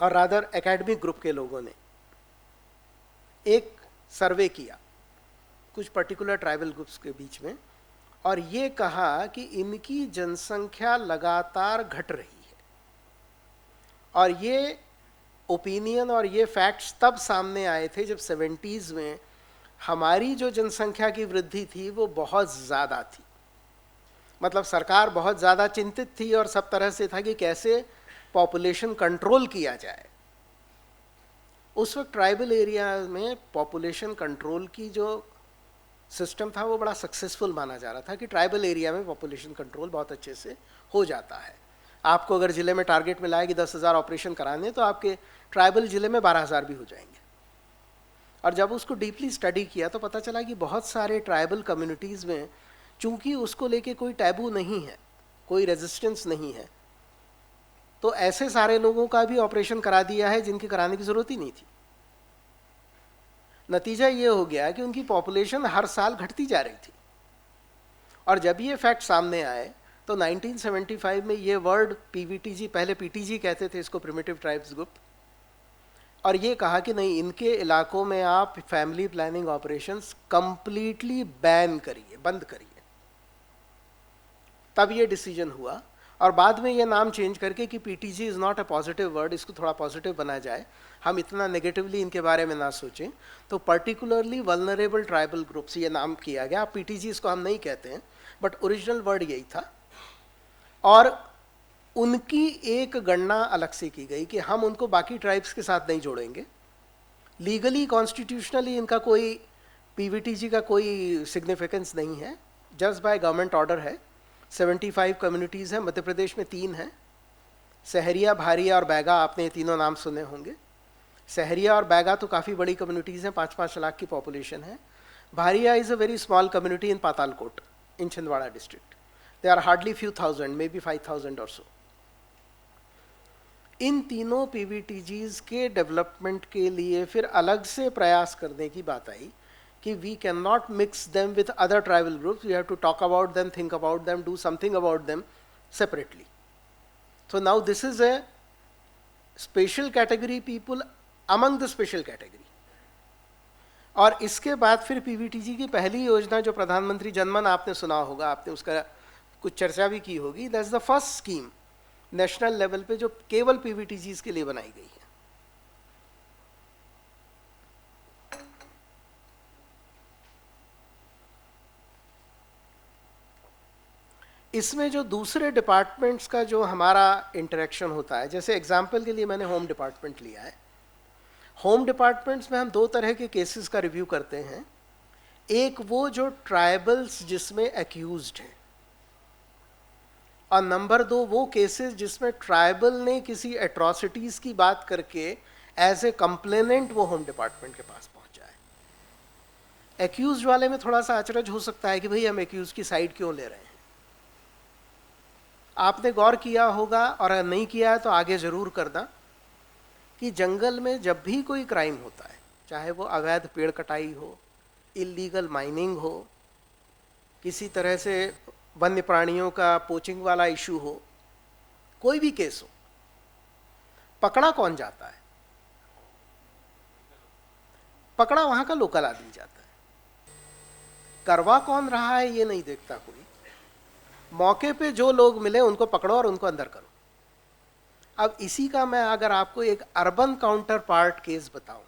और रादर एकेडमिक ग्रुप के लोगों ने एक सर्वे किया कुछ पर्टिकुलर ट्राइबल ग्रुप्स के बीच में, और ये कहा कि इनकी जनसंख्या लगातार घट रही है। और ये ओपिनियन और ये फैक्ट्स तब सामने आए थे जब 70s में हमारी जो जनसंख्या की वृद्धि थी वो बहुत ज़्यादा थी। मतलब सरकार बहुत ज़्यादा चिंतित थी और सब तरह से था कि कैसे पॉपुलेशन कंट्रोल किया जाए। उस वक्त ट्राइबल एरिया में पॉपुलेशन कंट्रोल की जो सिस्टम था वो बड़ा सक्सेसफुल माना जा रहा था कि ट्राइबल एरिया में पॉपुलेशन कंट्रोल बहुत अच्छे से हो जाता है। आपको अगर ज़िले में टारगेट मिला है कि 10,000 ऑपरेशन कराने, तो आपके ट्राइबल ज़िले में 12,000 भी हो जाएंगे। और जब उसको डीपली स्टडी किया तो पता चला कि बहुत सारे ट्राइबल कम्युनिटीज़ में चूंकि उसको लेके कोई टैबू नहीं है, कोई रेजिस्टेंस नहीं है, तो ऐसे सारे लोगों का भी ऑपरेशन करा दिया है जिनके कराने की ज़रूरत ही नहीं थी। नतीजा ये हो गया कि उनकी पॉपुलेशन हर साल घटती जा रही थी। और जब ये फैक्ट सामने आए तो 1975 में ये वर्ड पीवीटीजी, पहले पीटीजी कहते थे इसको, प्रिमिटिव ट्राइब्स ग्रुप, और ये कहा कि नहीं, इनके इलाकों में आप family planning operations completely ban करिए, बंद करिए। तब ये डिसीजन हुआ। और बाद में ये नाम चेंज करके कि PTG is not a positive word, इसको थोड़ा पॉजिटिव बना जाए, हम इतना नेगेटिवली इनके बारे में ना सोचें, तो पर्टिकुलरली वल्नरेबल ट्राइबल ग्रुप्स ये नाम किया गया। पीटीजी इसको हम नहीं कहते हैं, बट ओरिजिनल वर्ड यही था। और उनकी एक गणना अलग से की गई कि हम उनको बाकी ट्राइब्स के साथ नहीं जोड़ेंगे, लीगली कॉन्स्टिट्यूशनली इनका कोई पीवीटीजी का कोई सिग्निफिकेंस नहीं है, जस्ट बाय गवर्नमेंट ऑर्डर है। 75 कम्युनिटीज़ हैं, मध्य प्रदेश में 3 हैं, सहरिया, भारिया और बैगा, आपने ये तीनों नाम सुने होंगे। सहरिया और बैगा तो काफ़ी बड़ी कम्युनिटीज़ हैं, 5-5 लाख की पॉपुलेशन है। Bharia is a very small community in Patalkot in Chhindwara district. They are hardly few thousand, maybe 5,000 or सो। इन तीनों पीवीटीजीज के डेवलपमेंट के लिए फिर अलग से प्रयास करने की बात आई कि we can not mix them with other tribal groups, we have to talk about them, think about them, do something about them separately. So now this is a special category people among the special category। और इसके बाद फिर पीवीटीजी की पहली योजना जो प्रधानमंत्री जनमन आपने सुना होगा, आपने उसका कुछ चर्चा भी की होगी, that's the first scheme national level पे जो केवल पीवीटीजीज के लिए बनाई गई है। इसमें जो दूसरे डिपार्टमेंट्स का जो हमारा इंटरेक्शन होता है, जैसे एग्जाम्पल के लिए मैंने होम डिपार्टमेंट लिया है। होम डिपार्टमेंट्स में हम 2 तरह के केसेस का रिव्यू करते हैं। एक वो जो ट्राइबल्स जिसमें एक्यूज्ड है, और नंबर 2 वो केसेस जिसमें ट्राइबल ने किसी एट्रॉसिटीज की बात करके एज ए कंप्लेनेंट वो होम डिपार्टमेंट के पास पहुंचा है। एक्यूज्ड वाले में थोड़ा सा अचरज हो सकता है कि भाई हम एक्यूज की साइड क्यों ले रहे हैं। आपने गौर किया होगा, और अगर नहीं किया है तो आगे ज़रूर करना, कि जंगल में जब भी कोई क्राइम होता है, चाहे वो अवैध पेड़ कटाई हो, इलीगल माइनिंग हो, किसी तरह से वन्य प्राणियों का पोचिंग वाला इशू हो, कोई भी केस हो, पकड़ा कौन जाता है? पकड़ा वहाँ का लोकल आदमी जाता है। करवा कौन रहा है ये नहीं देखता कोई। मौके पे जो लोग मिले उनको पकड़ो और उनको अंदर करो। अब इसी का मैं अगर आपको एक अर्बन काउंटर पार्ट केस बताऊं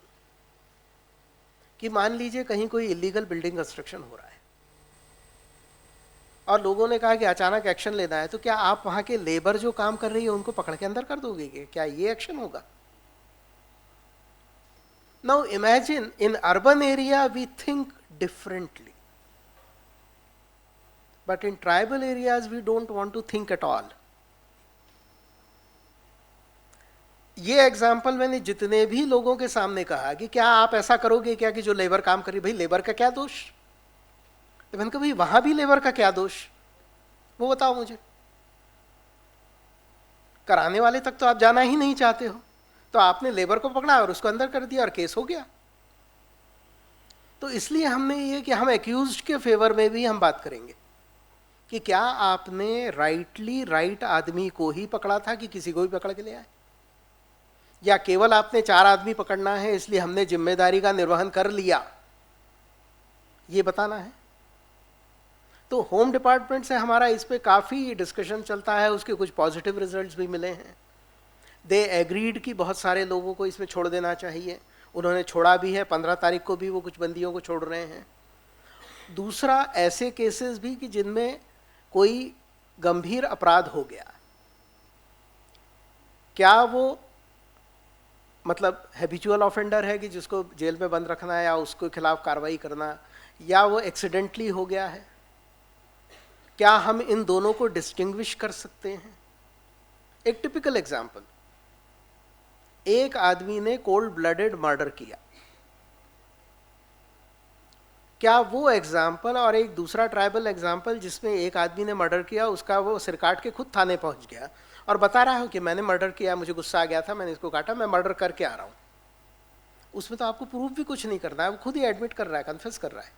कि मान लीजिए कहीं कोई इलीगल बिल्डिंग कंस्ट्रक्शन हो रहा है और लोगों ने कहा कि अचानक एक्शन लेना है, तो क्या आप वहां के लेबर जो काम कर रही है उनको पकड़ के अंदर कर दोगे? क्या ये एक्शन होगा? Now imagine in urban area we think differently, but in tribal areas we don't want to think at all। ये एग्जाम्पल मैंने जितने भी लोगों के सामने कहा कि क्या आप ऐसा करोगे क्या कि जो लेबर काम करी, भाई लेबर का क्या दोष? तो मैंने कहा भाई वहां भी लेबर का क्या दोष, वो बताओ मुझे। कराने वाले तक तो आप जाना ही नहीं चाहते हो, तो आपने लेबर को पकड़ा और उसको अंदर कर दिया और केस हो गया। तो इसलिए हमने ये कि हम एक्यूज्ड के फेवर में भी हम बात करेंगे कि क्या आपने राइट आदमी को ही पकड़ा था कि किसी को भी पकड़ के ले आए, या केवल आपने 4 आदमी पकड़ना है इसलिए हमने जिम्मेदारी का निर्वहन कर लिया, ये बताना है। तो होम डिपार्टमेंट से हमारा इस पे काफ़ी डिस्कशन चलता है, उसके कुछ पॉजिटिव रिजल्ट्स भी मिले हैं। दे एग्रीड कि बहुत सारे लोगों को इसमें छोड़ देना चाहिए, उन्होंने छोड़ा भी है। 15 तारीख को भी वो कुछ बंदियों को छोड़ रहे हैं। दूसरा, ऐसे केसेस भी कि जिनमें कोई गंभीर अपराध हो गया, क्या वो मतलब हैबिचुअल ऑफेंडर है कि जिसको जेल में बंद रखना है या उसके खिलाफ कार्रवाई करना, या वो एक्सीडेंटली हो गया है, क्या हम इन दोनों को डिस्टिंग्विश कर सकते हैं? एक टिपिकल एग्जाम्पल, एक आदमी ने कोल्ड ब्लडेड मर्डर किया, क्या वो एग्जाम्पल और एक दूसरा ट्राइबल एग्जाम्पल जिसमें एक आदमी ने मर्डर किया, उसका वो सिर काट के खुद थाने पहुंच गया और बता रहा हूं कि मैंने मर्डर किया, मुझे गुस्सा आ गया था, मैंने इसको काटा, मैं मर्डर करके आ रहा हूं, उसमें तो आपको प्रूफ भी कुछ नहीं करना है, वो खुद ही एडमिट कर रहा है, कन्फेस कर रहा है।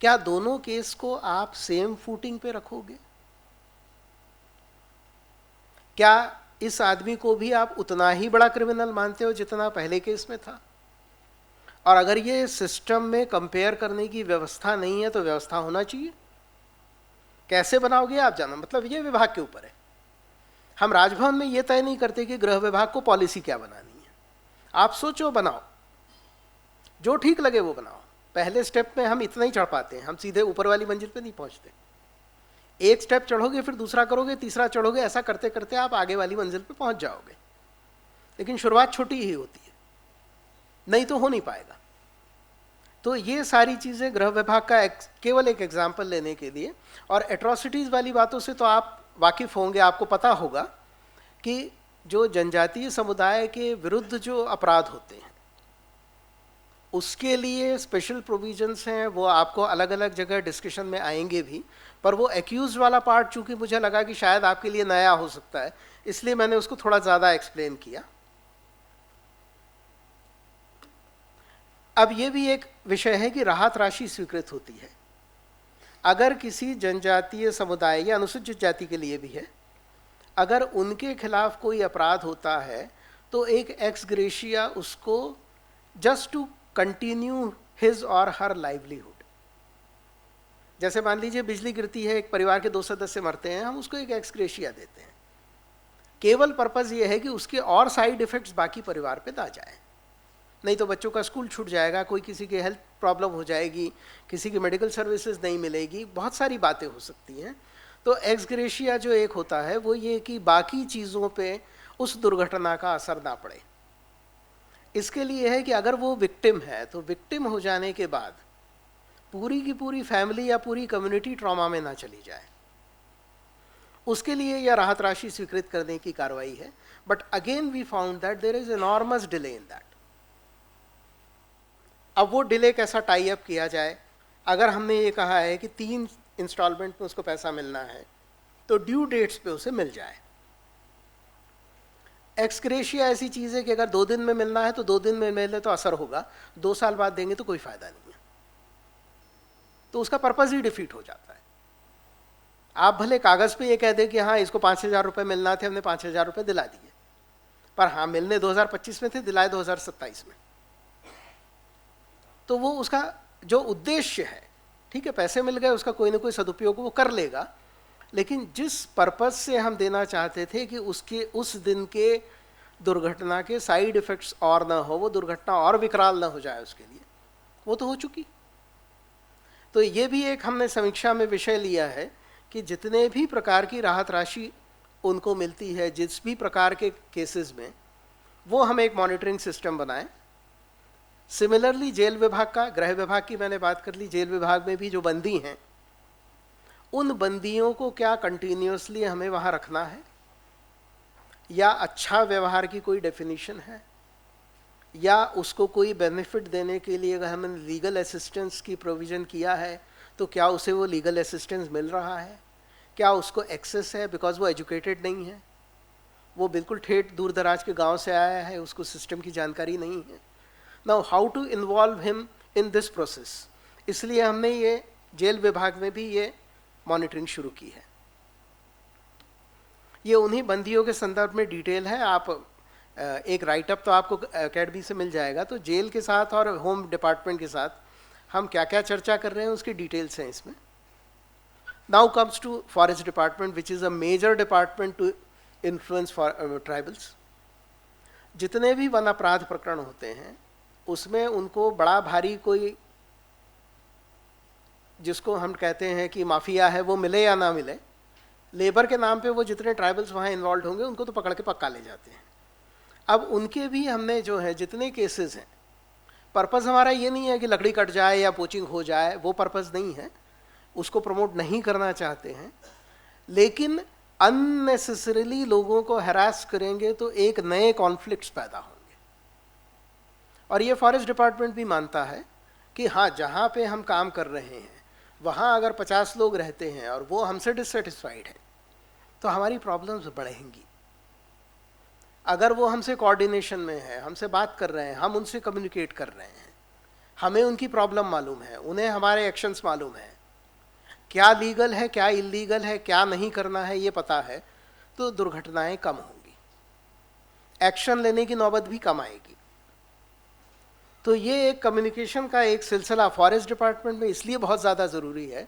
क्या दोनों केस को आप सेम फूटिंग पे रखोगे? क्या इस आदमी को भी आप उतना ही बड़ा क्रिमिनल मानते हो जितना पहले केस में था? और अगर ये सिस्टम में कंपेयर करने की व्यवस्था नहीं है तो व्यवस्था होना चाहिए। कैसे बनाओगे आप जाना, मतलब ये विभाग के ऊपर है। हम राजभवन में ये तय नहीं करते कि गृह विभाग को पॉलिसी क्या बनानी है। आप सोचो, बनाओ, जो ठीक लगे वो बनाओ। पहले स्टेप में हम इतना ही चढ़ पाते हैं, हम सीधे ऊपर वाली मंजिल पे नहीं पहुंचते। एक स्टेप चढ़ोगे, फिर दूसरा करोगे, तीसरा चढ़ोगे, ऐसा करते करते आप आगे वाली मंजिल पे पहुंच जाओगे। लेकिन शुरुआत छोटी ही होती है। नहीं तो हो नहीं पाएगा। तो ये सारी चीज़ें गृह विभाग का केवल एक एग्जाम्पल लेने के लिए। और एट्रॉसिटीज़ वाली बातों से तो आप वाकिफ होंगे, आपको पता होगा कि जो जनजातीय समुदाय के विरुद्ध जो अपराध होते हैं उसके लिए स्पेशल प्रोविजंस हैं, वो आपको अलग अलग जगह डिस्कशन में आएंगे भी। पर वो एक्यूज वाला पार्ट चूंकि मुझे लगा कि शायद आपके लिए नया हो सकता है, इसलिए मैंने उसको थोड़ा ज़्यादा एक्सप्लेन किया। अब ये भी एक विषय है कि राहत राशि स्वीकृत होती है। अगर किसी जनजातीय समुदाय या अनुसूचित जाति के लिए भी है, अगर उनके खिलाफ कोई अपराध होता है तो एक एक्स ग्रेशिया उसको जस्ट टू कंटिन्यू हिज और हर लाइवलीहुड, जैसे मान लीजिए बिजली गिरती है, एक परिवार के 2 सदस्य मरते हैं, हम उसको एक एक्स ग्रेशिया देते हैं। केवल पर्पज़ ये है कि उसके और साइड इफेक्ट्स बाकी परिवार पे ना जाए। नहीं तो बच्चों का स्कूल छूट जाएगा, कोई किसी की हेल्थ प्रॉब्लम हो जाएगी, किसी की मेडिकल सर्विसेज नहीं मिलेगी, बहुत सारी बातें हो सकती हैं। तो एक्स ग्रेशिया जो एक होता है वो ये कि बाकी चीज़ों पे उस दुर्घटना का असर ना पड़े। इसके लिए है कि अगर वो विक्टिम है तो विक्टिम हो जाने के बाद पूरी की पूरी फैमिली या पूरी कम्युनिटी ट्रॉमा में ना चली जाए, उसके लिए यह राहत राशि स्वीकृत करने की कार्रवाई है। But again we found that there is enormous delay in that. अब वो डिले कैसा टाई अप किया जाए? अगर हमने ये कहा है कि 3 इंस्टॉलमेंट में उसको पैसा मिलना है तो ड्यू डेट्स पे उसे मिल जाए। एक्स ग्रेशिया ऐसी चीज़ है कि अगर 2 दिन में मिलना है तो 2 दिन में मिले तो असर होगा, 2 साल बाद देंगे तो कोई फायदा नहीं है, तो उसका पर्पज़ ही डिफीट हो जाता है। आप भले कागज़ पे ये कह दें कि हाँ इसको 5,000 रुपये मिलना थे, हमने 5,000 रुपये दिला दिए, पर हाँ मिलने 2025 में थे, दिलाए 2027 में, तो वो उसका जो उद्देश्य है, ठीक है पैसे मिल गए, उसका कोई ना कोई सदुपयोग वो कर लेगा, लेकिन जिस पर्पस से हम देना चाहते थे कि उसके उस दिन के दुर्घटना के साइड इफ़ेक्ट्स और ना हो, वो दुर्घटना और विकराल ना हो जाए उसके लिए, वो तो हो चुकी। तो ये भी एक हमने समीक्षा में विषय लिया है कि जितने भी प्रकार की राहत राशि उनको मिलती है जिस भी प्रकार के केसेस में, वो हम एक मॉनिटरिंग सिस्टम बनाएं। सिमिलरली जेल विभाग का, गृह विभाग की मैंने बात कर ली, जेल विभाग में भी जो बंदी हैं उन बंदियों को क्या कंटिन्यूसली हमें वहाँ रखना है, या अच्छा व्यवहार की कोई डेफिनेशन है, या उसको कोई बेनिफिट देने के लिए अगर हमने लीगल असिस्टेंस की प्रोविज़न किया है तो क्या उसे वो लीगल असिस्टेंस मिल रहा है, क्या उसको एक्सेस है, बिकॉज वो एजुकेटेड नहीं है, वो बिल्कुल ठेठ दूर दराज के गांव से आया है, उसको सिस्टम की जानकारी नहीं है। Now how to involve him in this process, इसलिए हमने ये जेल विभाग में भी ये मॉनिटरिंग शुरू की है। ये उन्हीं बंदियों के संदर्भ में डिटेल है, आप एक राइटअप तो आपको अकेडमी से मिल जाएगा, तो जेल के साथ और होम डिपार्टमेंट के साथ हम क्या क्या चर्चा कर रहे हैं उसकी डिटेल्स हैं इसमें। Now comes to forest department which is a major department to influence for tribals. जितने भी वन अपराध प्रकरण होते हैं उसमें उनको बड़ा भारी कोई जिसको हम कहते हैं कि माफिया है वो मिले या ना मिले, लेबर के नाम पे वो जितने ट्राइबल्स वहाँ इन्वॉल्व होंगे उनको तो पकड़ के पक्का ले जाते हैं। अब उनके भी हमने जो है जितने केसेस हैं, पर्पज़ हमारा ये नहीं है कि लकड़ी कट जाए या पोचिंग हो जाए, वो पर्पज़ नहीं है, उसको प्रमोट नहीं करना चाहते हैं, लेकिन अननेसेसरीली लोगों को हैरास करेंगे तो एक नए कॉन्फ्लिक्ट्स पैदा होंगे। और ये फॉरेस्ट डिपार्टमेंट भी मानता है कि हाँ जहाँ पे हम काम कर रहे हैं वहाँ अगर 50 लोग रहते हैं और वो हमसे डिससेटिस्फाइड हैं तो हमारी प्रॉब्लम्स बढ़ेंगी। अगर वो हमसे कोऑर्डिनेशन में है, हमसे बात कर रहे हैं, हम उनसे कम्युनिकेट कर रहे हैं, हमें उनकी प्रॉब्लम मालूम है, उन्हें हमारे एक्शंस मालूम है, क्या लीगल है क्या इलीगल है, क्या नहीं करना है ये पता है, तो दुर्घटनाएं कम होंगी, एक्शन लेने की नौबत भी कम आएगी। तो ये एक कम्युनिकेशन का एक सिलसिला फॉरेस्ट डिपार्टमेंट में इसलिए बहुत ज़्यादा ज़रूरी है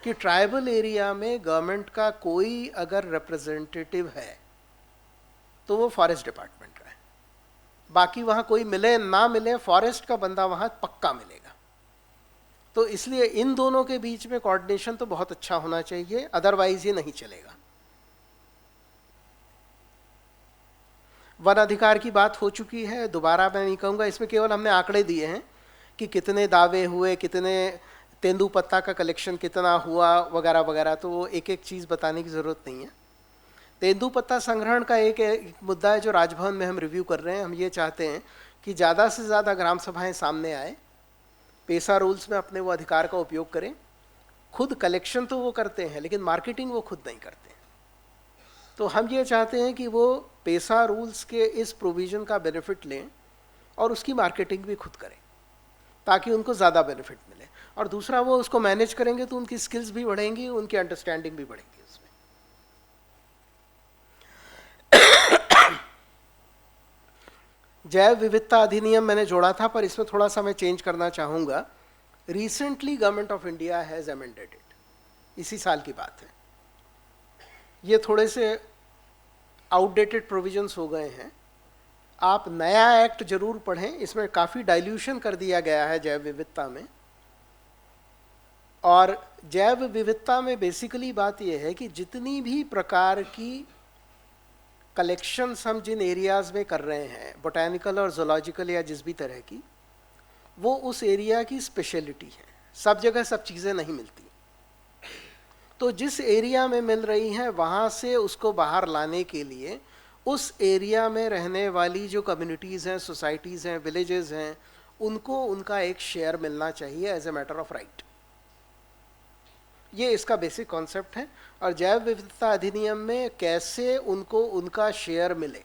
कि ट्राइबल एरिया में गवर्नमेंट का कोई अगर रिप्रेजेंटेटिव है तो वो फॉरेस्ट डिपार्टमेंट का है, बाकी वहाँ कोई मिले ना मिले फॉरेस्ट का बंदा वहाँ पक्का मिलेगा। तो इसलिए इन दोनों के बीच में कोऑर्डिनेशन तो बहुत अच्छा होना चाहिए, अदरवाइज ये नहीं चलेगा। वन अधिकार की बात हो चुकी है, दोबारा मैं नहीं कहूँगा, इसमें केवल हमने आंकड़े दिए हैं कि कितने दावे हुए, कितने तेंदुपत्ता का कलेक्शन कितना हुआ वगैरह वगैरह, तो वो एक एक चीज़ बताने की ज़रूरत नहीं है। तेंदुपत्ता संग्रहण का एक मुद्दा है जो राजभवन में हम रिव्यू कर रहे हैं। हम ये चाहते हैं कि ज़्यादा से ज़्यादा ग्राम सभाएं सामने आए, पेसा रूल्स में अपने वो अधिकार का उपयोग करें। खुद कलेक्शन तो वो करते हैं लेकिन मार्केटिंग वो खुद नहीं करते हैं। तो हम ये चाहते हैं कि वो पेसा रूल्स के इस प्रोविज़न का बेनिफिट लें और उसकी मार्केटिंग भी खुद करें ताकि उनको ज़्यादा बेनिफिट मिले। और दूसरा, वो उसको मैनेज करेंगे तो उनकी स्किल्स भी बढ़ेंगी, उनकी अंडरस्टैंडिंग भी बढ़ेगी उसमें। जैव विविधता अधिनियम मैंने जोड़ा था, पर इसमें थोड़ा सा मैं चेंज करना चाहूँगा। Recently government of India has amended it, इसी साल की बात है। ये थोड़े से आउटडेटेड प्रोविजंस हो गए हैं। आप नया एक्ट जरूर पढ़ें, इसमें काफ़ी डाइल्यूशन कर दिया गया है जैव विविधता में। और जैव विविधता में बेसिकली बात यह है कि जितनी भी प्रकार की कलेक्शंस हम जिन एरियाज़ में कर रहे हैं, बोटैनिकल और जोलॉजिकल या जिस भी तरह की, वो उस एरिया की स्पेशलिटी है। सब जगह सब चीज़ें नहीं मिलती, तो जिस एरिया में मिल रही हैं वहाँ से उसको बाहर लाने के लिए उस एरिया में रहने वाली जो कम्युनिटीज़ हैं, सोसाइटीज़ हैं, विलेजेस हैं, उनको उनका एक शेयर मिलना चाहिए as a matter of right. ये इसका बेसिक कॉन्सेप्ट है। और जैव विविधता अधिनियम में कैसे उनको उनका शेयर मिले,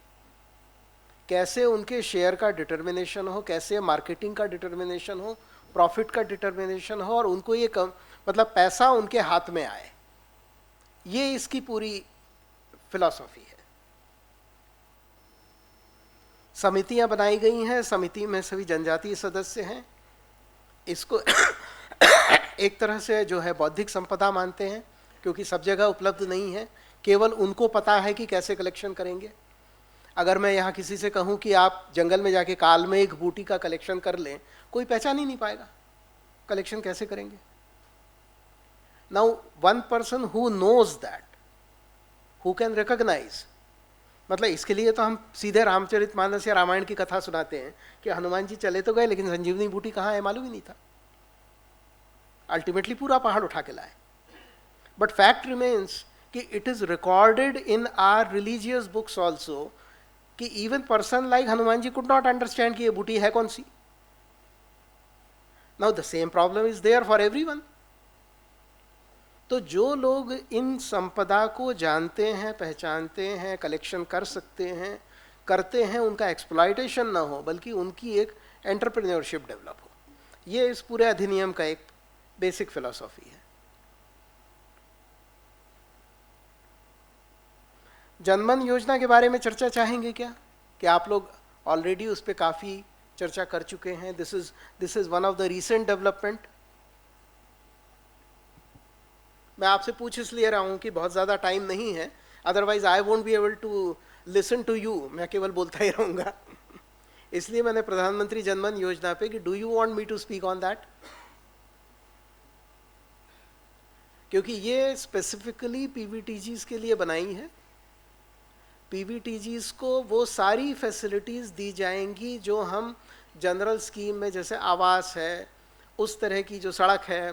कैसे उनके शेयर का डिटर्मिनेशन हो, कैसे मार्केटिंग का डिटर्मिनेशन हो, प्रॉफिट का डिटर्मिनेशन हो, और उनको ये मतलब पैसा उनके हाथ में आए, ये इसकी पूरी फिलॉसफी है। समितियां बनाई गई हैं, समिति में सभी जनजातीय सदस्य हैं। इसको एक तरह से जो है बौद्धिक संपदा मानते हैं, क्योंकि सब जगह उपलब्ध नहीं है, केवल उनको पता है कि कैसे कलेक्शन करेंगे। अगर मैं यहाँ किसी से कहूँ कि आप जंगल में जाके काल में एक बूटी का कलेक्शन कर लें, कोई पहचान ही नहीं पाएगा कलेक्शन कैसे करेंगे। Now one person who knows that, who can recognise, मतलब इसके लिए तो हम सीधे रामचरितमानस या रामायण की कथा सुनाते हैं कि हनुमान जी चले तो गए लेकिन संजीवनी बूटी कहाँ है मालूम ही नहीं था, अल्टीमेटली पूरा पहाड़ उठा के लाए। बट फैक्ट रिमेन्स कि it is recorded in our religious books also कि even person like Hanuman ji could not understand कि ये बूटी है कौन सी। Now the same problem is there for everyone. तो जो लोग इन संपदा को जानते हैं, पहचानते हैं, कलेक्शन कर सकते हैं, करते हैं, उनका एक्सप्लॉयटेशन ना हो बल्कि उनकी एक एंटरप्रेन्योरशिप डेवलप हो, ये इस पूरे अधिनियम का एक बेसिक फिलॉसफी है। जनमन योजना के बारे में चर्चा चाहेंगे क्या? कि आप लोग ऑलरेडी उस पर काफ़ी चर्चा कर चुके हैं। This is one of the recent development. मैं आपसे पूछ इसलिए रहा हूँ कि बहुत ज़्यादा टाइम नहीं है, otherwise I won't be able to listen to you, मैं केवल बोलता ही रहूँगा। इसलिए मैंने प्रधानमंत्री जनमन योजना पे कि do you want me to speak on that, क्योंकि ये स्पेसिफिकली पीवीटीजीज के लिए बनाई है। पीवीटीजीज को वो सारी फैसिलिटीज़ दी जाएंगी जो हम जनरल स्कीम में, जैसे आवास है, उस तरह की जो सड़क है,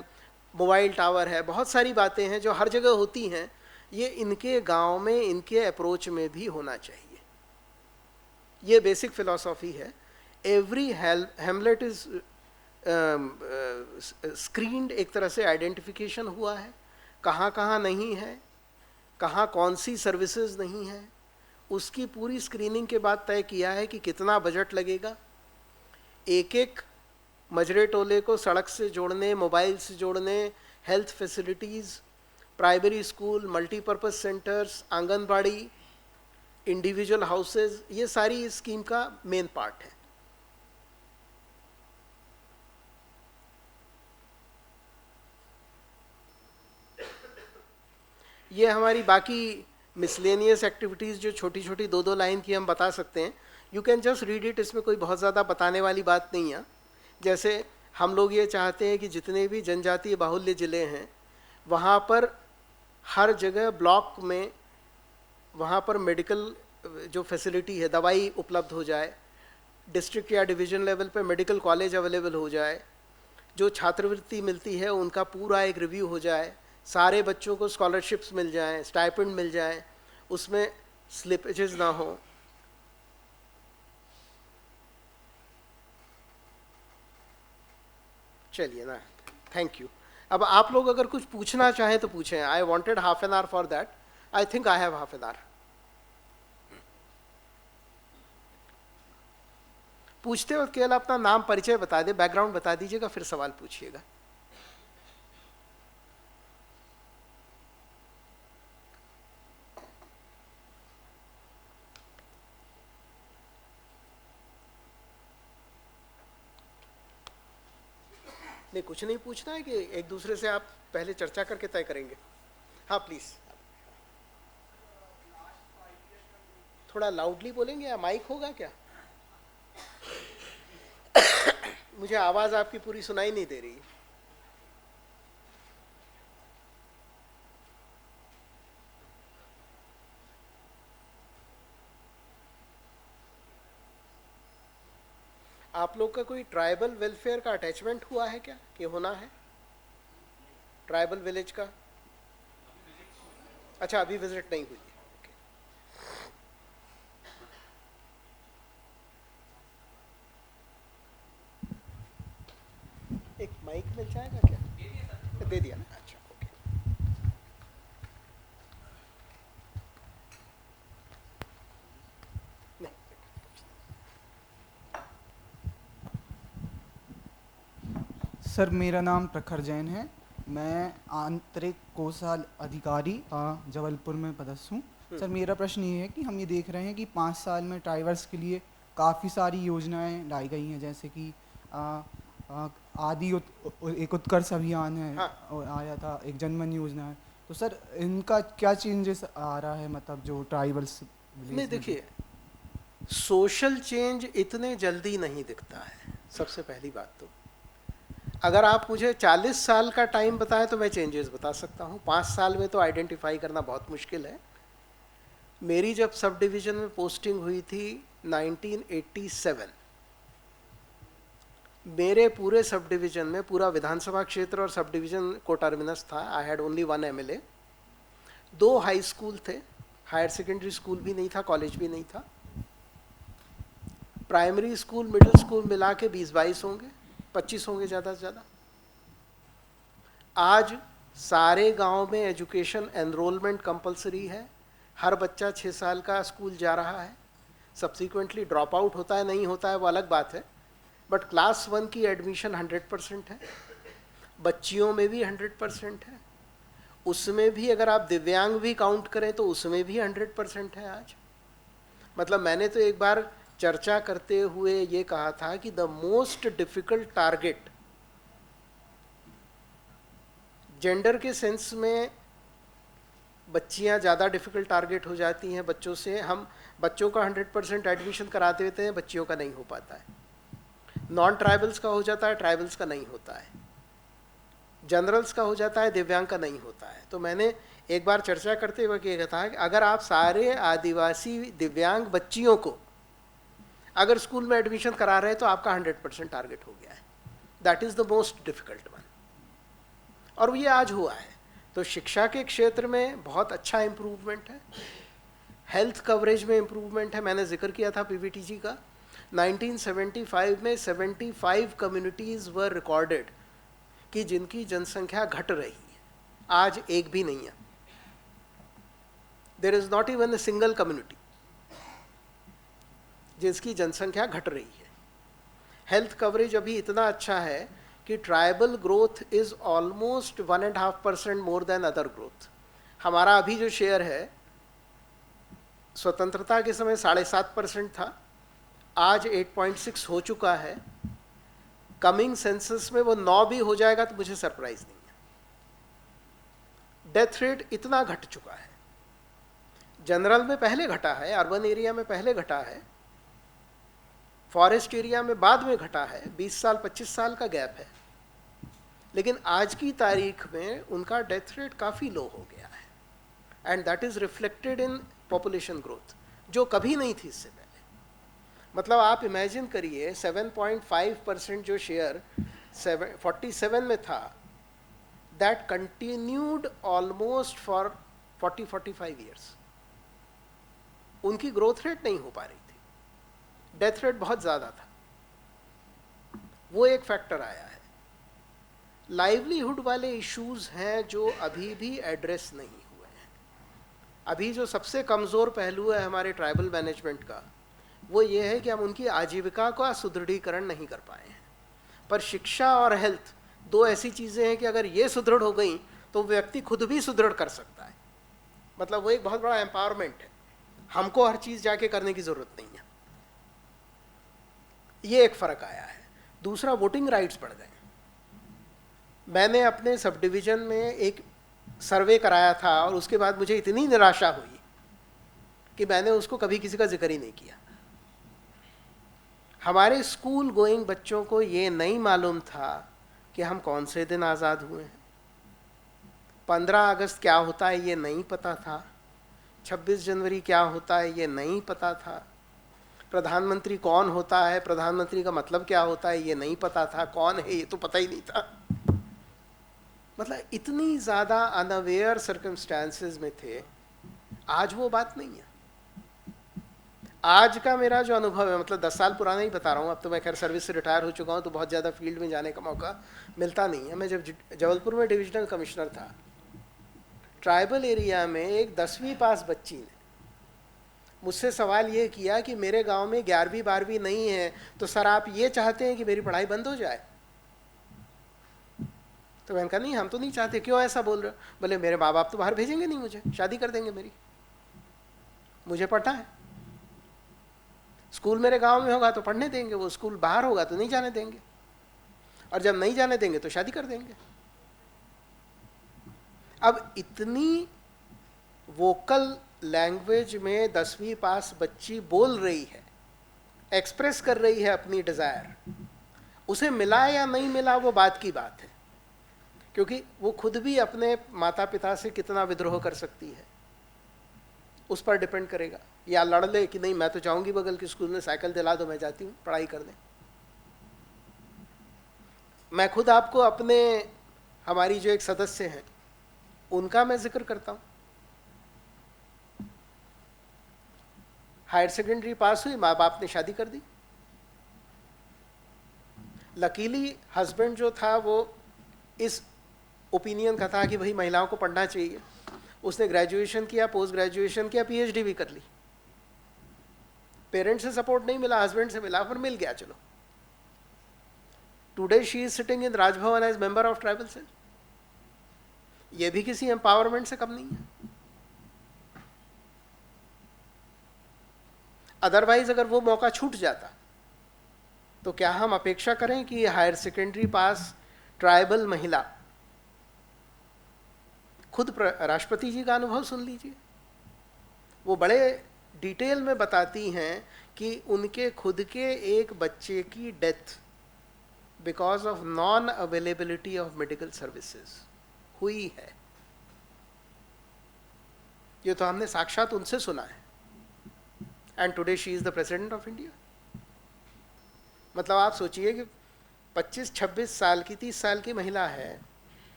मोबाइल टावर है, बहुत सारी बातें हैं जो हर जगह होती हैं, ये इनके गांव में, इनके अप्रोच में भी होना चाहिए। ये बेसिक फिलॉसफी है। एवरी हैमलेट इज स्क्रीन्ड, एक तरह से आइडेंटिफिकेशन हुआ है, कहाँ कहाँ नहीं है, कहाँ कौन सी सर्विसेज नहीं है, उसकी पूरी स्क्रीनिंग के बाद तय किया है कि कितना बजट लगेगा। एक एक मजरे टोले को सड़क से जोड़ने, मोबाइल से जोड़ने, health facilities, primary school, multipurpose centres, anganwadi, individual houses, ये सारी इस स्कीम का मेन पार्ट है। ये हमारी बाकी मिसलेनियस एक्टिविटीज़ जो छोटी छोटी 2-2 लाइन की हम बता सकते हैं, you can just read it, इसमें कोई बहुत ज़्यादा बताने वाली बात नहीं है। जैसे हम लोग ये चाहते हैं कि जितने भी जनजातीय बाहुल्य ज़िले हैं वहाँ पर हर जगह ब्लॉक में वहाँ पर मेडिकल जो फैसिलिटी है, दवाई उपलब्ध हो जाए, डिस्ट्रिक्ट या डिवीजन लेवल पे मेडिकल कॉलेज अवेलेबल हो जाए, जो छात्रवृत्ति मिलती है उनका पूरा एक रिव्यू हो जाए, सारे बच्चों को स्कॉलरशिप्स मिल जाएं, स्टाइपेंड मिल जाएं, उसमें स्लिपेजेस ना हो। चलिए ना, थैंक यू। अब आप लोग अगर कुछ पूछना चाहें तो पूछें। I wanted half an hour for that, I think I have half an hour. पूछते वक्त केवल अपना नाम परिचय बता दे, बैकग्राउंड बता दीजिएगा, फिर सवाल पूछिएगा। नहीं, कुछ नहीं पूछना है कि एक दूसरे से आप पहले चर्चा करके तय करेंगे। हाँ प्लीज, थोड़ा लाउडली बोलेंगे या माइक होगा क्या? मुझे आवाज आपकी पूरी सुनाई नहीं दे रही। आप लोग का कोई ट्राइबल वेलफेयर का अटैचमेंट हुआ है क्या, कि होना है ट्राइबल विलेज का? अच्छा, अभी विजिट नहीं हुई है। एक माइक मिल जाएगा क्या? दे दिया ना, अच्छा ओके। नहीं, सर मेरा नाम प्रखर जैन है। मैं आंतरिक कोषाल अधिकारी जबलपुर में पदस्थ हूँ। सर मेरा प्रश्न ये है कि हम ये देख रहे हैं कि 5 साल में ट्राइबल्स के लिए काफ़ी सारी योजनाएं लाई गई हैं, जैसे कि एक उत्कर्ष अभियान है। हाँ। और आया था, एक जनमन योजना है। तो सर इनका क्या चेंजेस आ रहा है, मतलब जो ट्राइबल्स? नहीं, देखिए, सोशल चेंज इतने जल्दी नहीं दिखता है। सबसे पहली बात तो अगर आप मुझे 40 साल का टाइम बताएं तो मैं चेंजेस बता सकता हूँ। 5 साल में तो आइडेंटिफाई करना बहुत मुश्किल है। मेरी जब सब डिवीज़न में पोस्टिंग हुई थी 1987, मेरे पूरे सब डिवीज़न में, पूरा विधानसभा क्षेत्र और सब डिवीज़न को टर्मिनस था। I had only 1 MLA। 2 high school थे, हायर सेकेंडरी स्कूल भी नहीं था, कॉलेज भी नहीं था। प्राइमरी स्कूल मिडिल स्कूल मिला के 20-22 होंगे, 25 होंगे ज़्यादा से ज़्यादा। आज सारे गांव में एजुकेशन एनरोलमेंट कंपलसरी है। हर बच्चा 6 साल का स्कूल जा रहा है। सब्सिक्वेंटली ड्रॉप आउट होता है, नहीं होता है वो अलग बात है, बट क्लास 1 की एडमिशन 100% है। बच्चियों में भी 100% है। उसमें भी अगर आप दिव्यांग भी काउंट करें तो उसमें भी 100% है आज। मतलब मैंने तो एक बार चर्चा करते हुए ये कहा था कि the most difficult target, gender के सेंस में बच्चियां ज़्यादा डिफिकल्ट टारगेट हो जाती हैं बच्चों से। हम बच्चों का 100% एडमिशन करा देते हैं, बच्चियों का नहीं हो पाता है। नॉन ट्राइबल्स का हो जाता है, ट्राइबल्स का नहीं होता है। जनरल्स का हो जाता है, दिव्यांग का नहीं होता है। तो मैंने एक बार चर्चा करते हुए कहा था कि अगर आप सारे आदिवासी दिव्यांग बच्चियों को अगर स्कूल में एडमिशन करा रहे हैं तो आपका 100% टारगेट हो गया है। That is the most difficult one, और ये आज हुआ है। तो शिक्षा के क्षेत्र में बहुत अच्छा इम्प्रूवमेंट है। हेल्थ कवरेज में इम्प्रूवमेंट है। मैंने जिक्र किया था पीवीटीजी का। 1975 में 75 कम्युनिटीज़ वर रिकॉर्डेड कि जिनकी जनसंख्या घट रही है। आज एक भी नहीं है। There is not even a single community जिसकी जनसंख्या घट रही है। हेल्थ कवरेज अभी इतना अच्छा है कि tribal growth is almost 1.5% more than other growth. हमारा अभी जो शेयर है, स्वतंत्रता के समय 7.5% था, आज 8.6 हो चुका है। कमिंग सेंसस में वो 9 भी हो जाएगा तो मुझे सरप्राइज नहीं है। डेथ रेट इतना घट चुका है। जनरल में पहले घटा है, अर्बन एरिया में पहले घटा है, फॉरेस्ट एरिया में बाद में घटा है। 20 साल 25 साल का गैप है, लेकिन आज की तारीख में उनका डेथ रेट काफ़ी लो हो गया है। And that is reflected in population growth. जो कभी नहीं थी इससे पहले। मतलब आप इमेजिन करिए 7.5% जो शेयर 47 में था, that continued almost for 40-45 years. उनकी ग्रोथ रेट नहीं हो पा रही थी, डेथ रेट बहुत ज़्यादा था, वो एक फैक्टर आया है। लाइवलीहुड वाले इश्यूज हैं जो अभी भी एड्रेस नहीं हुए हैं। अभी जो सबसे कमज़ोर पहलू है हमारे ट्राइबल मैनेजमेंट का, वो ये है कि हम उनकी आजीविका का सुदृढ़ीकरण नहीं कर पाए हैं। पर शिक्षा और हेल्थ दो ऐसी चीज़ें हैं कि अगर ये सुदृढ़ हो गई तो व्यक्ति खुद भी सुदृढ़ कर सकता है। मतलब वो एक बहुत बड़ा एम्पावरमेंट है, हमको हर चीज़ जाके करने की ज़रूरत नहीं है। ये एक फ़र्क आया है। दूसरा, वोटिंग राइट्स बढ़ गए। मैंने अपने सब डिवीज़न में एक सर्वे कराया था और उसके बाद मुझे इतनी निराशा हुई कि मैंने उसको कभी किसी का जिक्र ही नहीं किया। हमारे स्कूल गोइंग बच्चों को ये नहीं मालूम था कि हम कौन से दिन आज़ाद हुए हैं। 15 अगस्त क्या होता है ये नहीं पता था, 26 जनवरी क्या होता है ये नहीं पता था, प्रधानमंत्री कौन होता है, प्रधानमंत्री का मतलब क्या होता है ये नहीं पता था, कौन है ये तो पता ही नहीं था। मतलब इतनी ज़्यादा अनअवेयर सर्कमस्टांसेस में थे। आज वो बात नहीं है। आज का मेरा जो अनुभव है, मतलब 10 साल पुराना ही बता रहा हूँ, अब तो मैं खैर सर्विस से रिटायर हो चुका हूँ तो बहुत ज़्यादा फील्ड में जाने का मौका मिलता नहीं है। मैं जब जबलपुर में डिविजनल कमिश्नर था, ट्राइबल एरिया में एक 10वीं पास बच्ची ने मुझसे सवाल ये किया कि मेरे गांव में 11वीं 12वीं नहीं है, तो सर आप ये चाहते हैं कि मेरी पढ़ाई बंद हो जाए? तो मैंने कहा नहीं, हम तो नहीं चाहते। क्यों ऐसा बोल रहे हो? बोले मेरे माँ बाप तो बाहर भेजेंगे नहीं, मुझे शादी कर देंगे मेरी, मुझे पढ़ना है। स्कूल मेरे गांव में होगा तो पढ़ने देंगे, वो स्कूल बाहर होगा तो नहीं जाने देंगे, और जब नहीं जाने देंगे तो शादी कर देंगे। अब इतनी वोकल लैंग्वेज में 10वीं पास बच्ची बोल रही है, एक्सप्रेस कर रही है अपनी डिज़ायर। उसे मिला या नहीं मिला वो बात की बात है, क्योंकि वो खुद भी अपने माता पिता से कितना विद्रोह कर सकती है उस पर डिपेंड करेगा। या लड़ ले कि नहीं मैं तो चाहूँगी बगल के स्कूल में साइकिल दिला दो, मैं जाती हूँ पढ़ाई करने। मैं खुद आपको अपने, हमारी जो एक सदस्य हैं उनका मैं जिक्र करता हूँ। हायर सेकेंडरी पास हुई, माँ बाप ने शादी कर दी। लकीली हस्बैंड जो था वो इस ओपिनियन का था कि भाई महिलाओं को पढ़ना चाहिए। उसने ग्रेजुएशन किया, पोस्ट ग्रेजुएशन किया, पीएचडी भी कर ली। पेरेंट्स से सपोर्ट नहीं मिला, हस्बैंड से मिला, पर मिल गया चलो। Today she is sitting in Raj Bhavan as member of tribal cell. ये भी किसी एम्पावरमेंट से कम नहीं है। अदरवाइज अगर वो मौका छूट जाता तो क्या हम अपेक्षा करें कि हायर सेकेंडरी पास ट्राइबल महिला, खुद राष्ट्रपति जी का अनुभव सुन लीजिए, वो बड़े डिटेल में बताती हैं कि उनके खुद के एक बच्चे की death because of non availability of medical services हुई है। ये तो हमने साक्षात उनसे सुना है। And today she is the president of India. मतलब आप सोचिए कि 25-26 साल की, 30 साल की महिला है,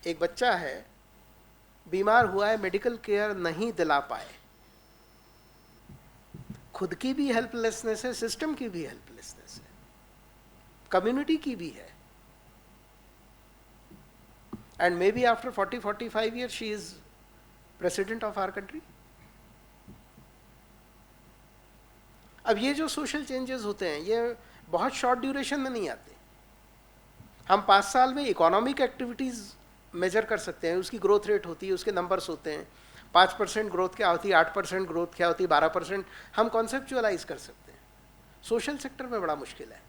एक बच्चा है, बीमार हुआ है, मेडिकल केयर नहीं दिला पाए। खुद की भी हेल्पलेसनेस है, सिस्टम की भी हेल्पलेसनेस है, कम्युनिटी की भी है। And maybe after 40-45 year she is president of our country. अब ये जो सोशल चेंजेस होते हैं ये बहुत शॉर्ट ड्यूरेशन में नहीं आते। हम 5 साल में इकोनॉमिक एक्टिविटीज़ मेजर कर सकते हैं, उसकी ग्रोथ रेट होती है, उसके नंबर्स होते हैं। 5% ग्रोथ क्या होती है, 8% ग्रोथ क्या होती है, 12% हम कॉन्सेप्चुअलाइज कर सकते हैं। सोशल सेक्टर में बड़ा मुश्किल है।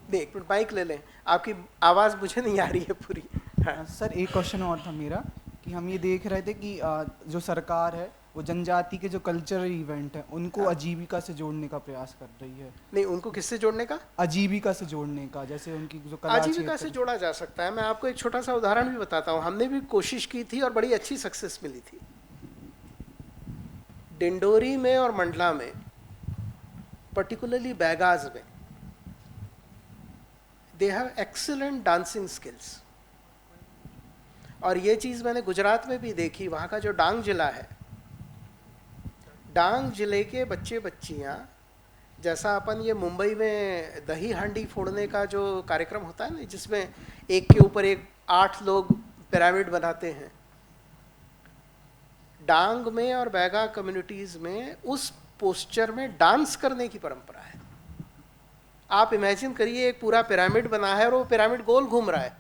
नहीं, एक मिनट माइक ले लें, आपकी आवाज़ मुझे नहीं आ रही है पूरी। हाँ। सर एक क्वेश्चन और था मेरा कि हम ये देख रहे थे कि जो सरकार है वो जनजाति के जो कल्चरल इवेंट हैं उनको हाँ। आजीविका से जोड़ने का प्रयास कर रही है। नहीं, उनको किससे जोड़ने का? आजीविका से जोड़ने का, जैसे उनकी जो कला आजीविका से क्षेत्र- जोड़ा जा सकता है। मैं आपको एक छोटा सा उदाहरण भी बताता हूँ। हमने भी कोशिश की थी और बड़ी अच्छी सक्सेस मिली थी। डिंडोरी में और मंडला में, पर्टिकुलरली बैगाज में, they have excellent dancing skills. और ये चीज़ मैंने गुजरात में भी देखी। वहाँ का जो डांग जिला है, डांग जिले के बच्चे बच्चियाँ, जैसा अपन ये मुंबई में दही हांडी फोड़ने का जो कार्यक्रम होता है ना, जिसमें एक के ऊपर एक 8 लोग पिरामिड बनाते हैं, डांग में और बैगा कम्युनिटीज़ में उस पोस्चर में डांस करने की परंपरा है। आप इमेजिन करिए, एक पूरा पिरामिड बना है और वो पिरामिड गोल घूम रहा है।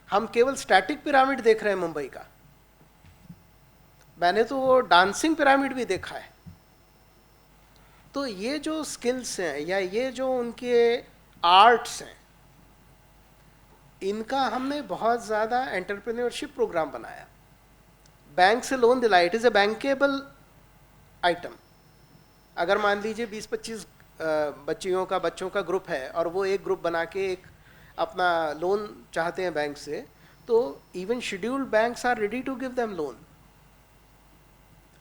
हम केवल स्टैटिक पिरामिड देख रहे हैं मुंबई का, मैंने तो वो डांसिंग पिरामिड भी देखा है। तो ये जो स्किल्स हैं या ये जो उनके आर्ट्स हैं, इनका हमने बहुत ज़्यादा एंटरप्रेन्योरशिप प्रोग्राम बनाया। बैंक से लोन दिलाया। It is a bankable item. अगर मान लीजिए 20-25 बच्चों का ग्रुप है और वो एक ग्रुप बना के एक अपना लोन चाहते हैं बैंक से, तो even scheduled banks are ready to give them loan.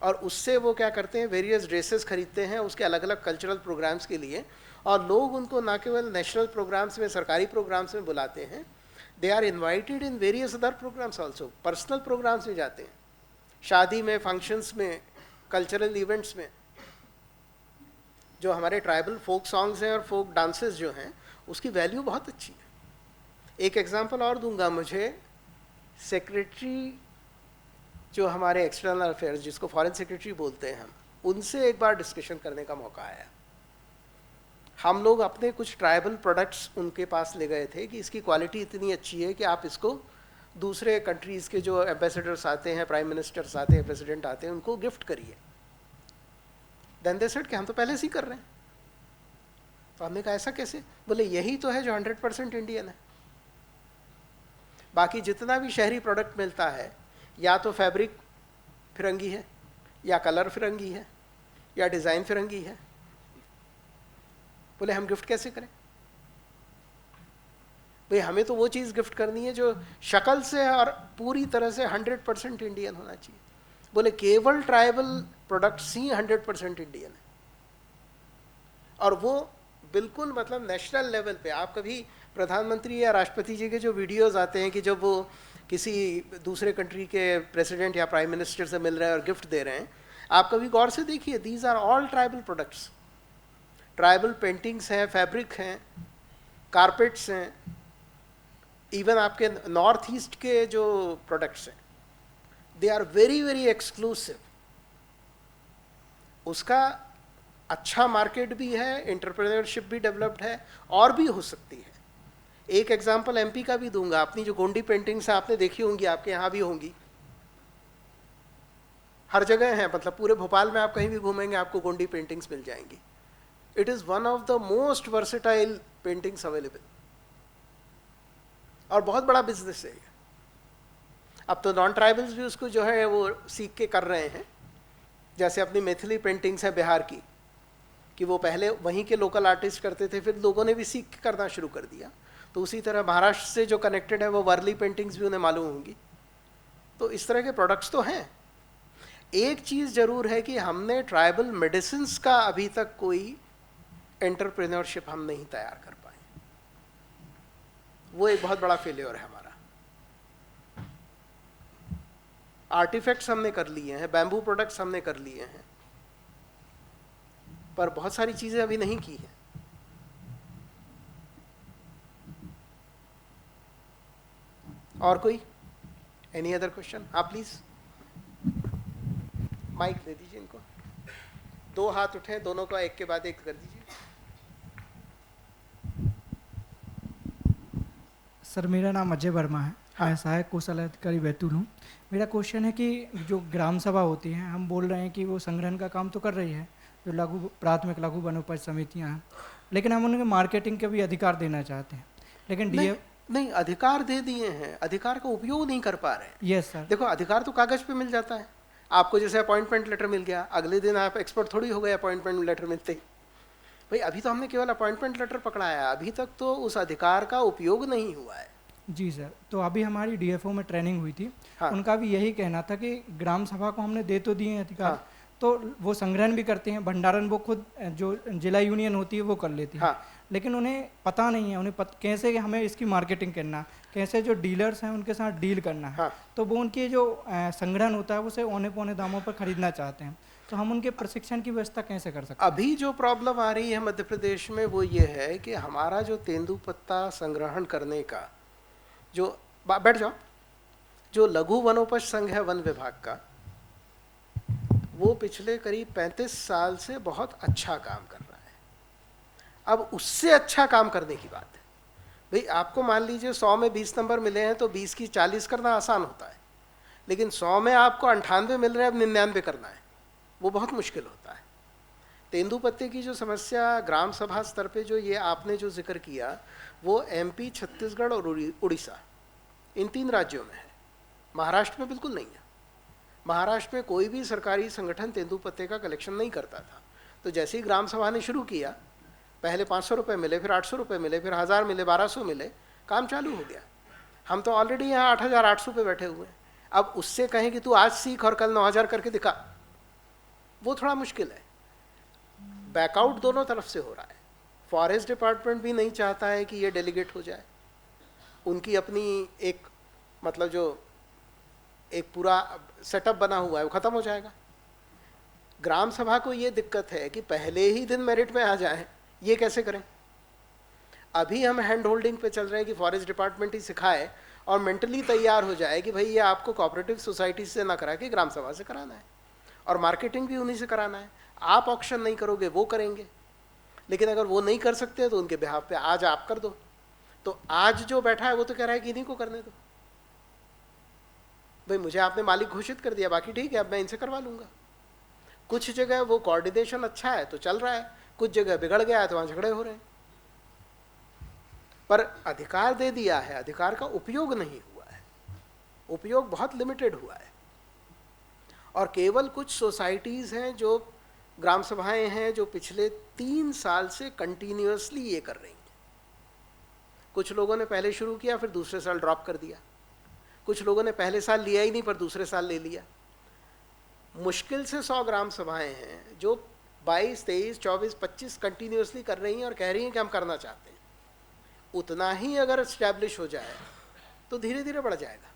और उससे वो क्या करते हैं, वेरियस ड्रेसेस खरीदते हैं उसके अलग अलग कल्चरल प्रोग्राम्स के लिए, और लोग उनको ना केवल नेशनल प्रोग्राम्स में, सरकारी प्रोग्राम्स में बुलाते हैं, they are invited in various other programmes also. Personal programmes में जाते हैं, शादी में, फंक्शंस में, कल्चरल इवेंट्स में। जो हमारे ट्राइबल फोक सॉन्ग्स हैं और फोक डांसेस जो हैं, उसकी वैल्यू बहुत अच्छी है। एक एग्जांपल और दूंगा। मुझे सेक्रेटरी जो हमारे एक्सटर्नल अफेयर्स, जिसको फॉरेन सेक्रेटरी बोलते हैं हम, उनसे एक बार डिस्कशन करने का मौका आया। हम लोग अपने कुछ ट्राइबल प्रोडक्ट्स उनके पास ले गए थे कि इसकी क्वालिटी इतनी अच्छी है कि आप इसको दूसरे कंट्रीज़ के जो एम्बेसडर्स आते हैं, प्राइम मिनिस्टर्स आते हैं, प्रेसिडेंट आते हैं, उनको गिफ्ट करिए। देन दे सेड कि हम तो पहले से ही कर रहे हैं। तो हमने कहा ऐसा कैसे? बोले यही तो है जो 100% इंडियन है। बाकी जितना भी शहरी प्रोडक्ट मिलता है, या तो फैब्रिक फिरंगी है, या कलर फिरंगी है, या डिज़ाइन फिरंगी है। बोले हम गिफ्ट कैसे करें? भाई हमें तो वो चीज़ गिफ्ट करनी है जो शक्ल से और पूरी तरह से 100% इंडियन होना चाहिए। बोले केवल ट्राइबल प्रोडक्ट्स ही 100% इंडियन है। और वो बिल्कुल मतलब नेशनल लेवल पे। आप कभी प्रधानमंत्री या राष्ट्रपति जी के जो वीडियोस आते हैं कि जब वो किसी दूसरे कंट्री के प्रेसिडेंट या प्राइम मिनिस्टर से मिल रहे हैं और गिफ्ट दे रहे हैं, आप कभी गौर से देखिए, these are all tribal products. Tribal paintings हैं, फैब्रिक हैं, कारपेट्स हैं, इवन आपके नॉर्थ ईस्ट के जो प्रोडक्ट्स हैं, they are very very exclusive. उसका अच्छा मार्केट भी है, एंटरप्रेन्योरशिप भी डेवलप्ड है, और भी हो सकती है। एक एग्जांपल एमपी का भी दूंगा। अपनी जो गोंडी पेंटिंग्स आपने देखी होंगी, आपके यहाँ भी होंगी, हर जगह हैं। मतलब पूरे भोपाल में आप कहीं भी घूमेंगे आपको गोंडी पेंटिंग्स मिल जाएंगी। It is one of the most versatile paintings available, और बहुत बड़ा बिजनेस है। अब तो नॉन ट्राइबल्स भी उसको जो है वो सीख के कर रहे हैं। जैसे अपनी मैथिली पेंटिंग्स है बिहार की, कि वो पहले वहीं के लोकल आर्टिस्ट करते थे, फिर लोगों ने भी सीख के करना शुरू कर दिया। तो उसी तरह महाराष्ट्र से जो कनेक्टेड है वो वर्ली पेंटिंग्स भी उन्हें मालूम होंगी। तो इस तरह के प्रोडक्ट्स तो हैं। एक चीज़ ज़रूर है कि हमने ट्राइबल मेडिसिन्स का अभी तक कोई एंटरप्रेन्योरशिप हम नहीं तैयार कर पाए। वो एक बहुत बड़ा फेलियर है हमारा। आर्टिफैक्ट्स हमने कर लिए हैं, बैम्बू प्रोडक्ट्स हमने कर लिए हैं, पर बहुत सारी चीज़ें अभी नहीं की हैं। और कोई एनी अदर क्वेश्चन? आप प्लीज माइक दे दीजिए इनको। 2 हाथ उठे, दोनों का एक के बाद एक कर दीजिए। सर मेरा नाम अजय वर्मा है। हाँ। मैं सहायक कौशल अधिकारी बैतूल हूँ। मेरा क्वेश्चन है कि जो ग्राम सभा होती हैं, हम बोल रहे हैं कि वो संग्रहण का काम तो कर रही है, जो प्राथमिक लघु वनोपज समितियाँ हैं, लेकिन हम उन्हें मार्केटिंग के भी अधिकार देना चाहते हैं। लेकिन नहीं, अधिकार दे दिए हैं, अधिकार का उपयोग नहीं कर पा रहे हैं। Yes sir. देखो, अधिकार तो कागज पे मिल जाता है। आपको जैसे अपॉइंटमेंट लेटर मिल गया, अगले दिन आप एक्सपर्ट थोड़ी हो गए अपॉइंटमेंट लेटर मिलते ही। भाई अभी तो हमने केवल अपॉइंटमेंट लेटर पकड़ा है, अभी तक तो उस अधिकार का उपयोग नहीं हुआ है। जी सर, तो अभी हमारी डीएफओ में ट्रेनिंग हुई थी। हाँ। उनका भी यही कहना था कि ग्राम सभा को हमने दे तो दिए हैं अधिकार, हाँ। तो वो संग्रहण भी करते हैं, भंडारण वो खुद जो जिला यूनियन होती है वो कर लेती है। हाँ। लेकिन उन्हें पता नहीं है, उन्हें कैसे हमें इसकी मार्केटिंग करना, कैसे जो डीलर्स हैं उनके साथ डील करना है। हाँ। तो वो उनकी जो संग्रहण होता है उसे औने पौने दामों पर खरीदना चाहते हैं, तो हम उनके प्रशिक्षण की व्यवस्था कैसे कर सकते हैं? अभी जो प्रॉब्लम आ रही है मध्य प्रदेश में वो ये है कि हमारा जो तेंदुपत्ता संग्रहण करने का जो बैठ जाओ, जो लघु वनोपज संघ है वन विभाग का, वो पिछले करीब 35 साल से बहुत अच्छा काम कर रहा है। अब उससे अच्छा काम करने की बात है। भाई आपको मान लीजिए 100 में 20 नंबर मिले हैं तो 20 की 40 करना आसान होता है, लेकिन 100 में आपको 98 मिल रहे हैं, अब 99 करना है, वो बहुत मुश्किल होता है। तेंदुपत्ते की जो समस्या ग्राम सभा स्तर पे जो ये आपने जो जिक्र किया, वो एमपी, छत्तीसगढ़ और उड़ीसा, इन 3 राज्यों में है। महाराष्ट्र में बिल्कुल नहीं है। महाराष्ट्र में कोई भी सरकारी संगठन तेंदुपत्ते का कलेक्शन नहीं करता था। तो जैसे ही ग्राम सभा ने शुरू किया, पहले 500 रुपये मिले, फिर 800 रुपये मिले, फिर 1000 मिले, 1200 मिले, काम चालू हो गया। हम तो ऑलरेडी यहाँ 8800 पे बैठे हुए हैं। अब उससे कहें कि तू आज सीख और कल 9000 करके दिखा, वो थोड़ा मुश्किल है। बैकआउट दोनों तरफ से हो रहा है। फॉरेस्ट डिपार्टमेंट भी नहीं चाहता है कि ये डेलीगेट हो जाए। उनकी अपनी एक मतलब जो एक पूरा सेटअप बना हुआ है वो ख़त्म हो जाएगा। ग्राम सभा को ये दिक्कत है कि पहले ही दिन मेरिट में आ जाए, ये कैसे करें? अभी हम हैंड होल्डिंग पे चल रहे हैं कि फॉरेस्ट डिपार्टमेंट ही सिखाए और मेंटली तैयार हो जाए कि भाई ये आपको कोऑपरेटिव सोसाइटी से ना करा के ग्राम सभा से कराना है, और मार्केटिंग भी उन्हीं से कराना है। आप ऑक्शन नहीं करोगे, वो करेंगे। लेकिन अगर वो नहीं कर सकते तो उनके बिहाफ पे आज आप कर दो। तो आज जो बैठा है वो तो कह रहा है कि इन्हीं को करने दो। भाई मुझे आपने मालिक घोषित कर दिया, बाकी ठीक है, अब मैं इनसे करवा लूँगा। कुछ जगह वो कोऑर्डिनेशन अच्छा है तो चल रहा है, कुछ जगह बिगड़ गया है तो वहाँ झगड़े हो रहे हैं। पर अधिकार दे दिया है, अधिकार का उपयोग नहीं हुआ है, उपयोग बहुत लिमिटेड हुआ है। और केवल कुछ सोसाइटीज़ हैं जो ग्राम सभाएं हैं जो पिछले 3 साल से कंटिन्यूअसली ये कर रही हैं। कुछ लोगों ने पहले शुरू किया, फिर दूसरे साल ड्रॉप कर दिया। कुछ लोगों ने पहले साल लिया ही नहीं, पर दूसरे साल ले लिया। मुश्किल से 100 ग्राम सभाएं हैं जो 22, 23, 24, 25 कंटिन्यूअसली कर रही हैं और कह रही हैं कि हम करना चाहते हैं। उतना ही अगर एस्टैब्लिश हो जाए तो धीरे धीरे बढ़ जाएगा।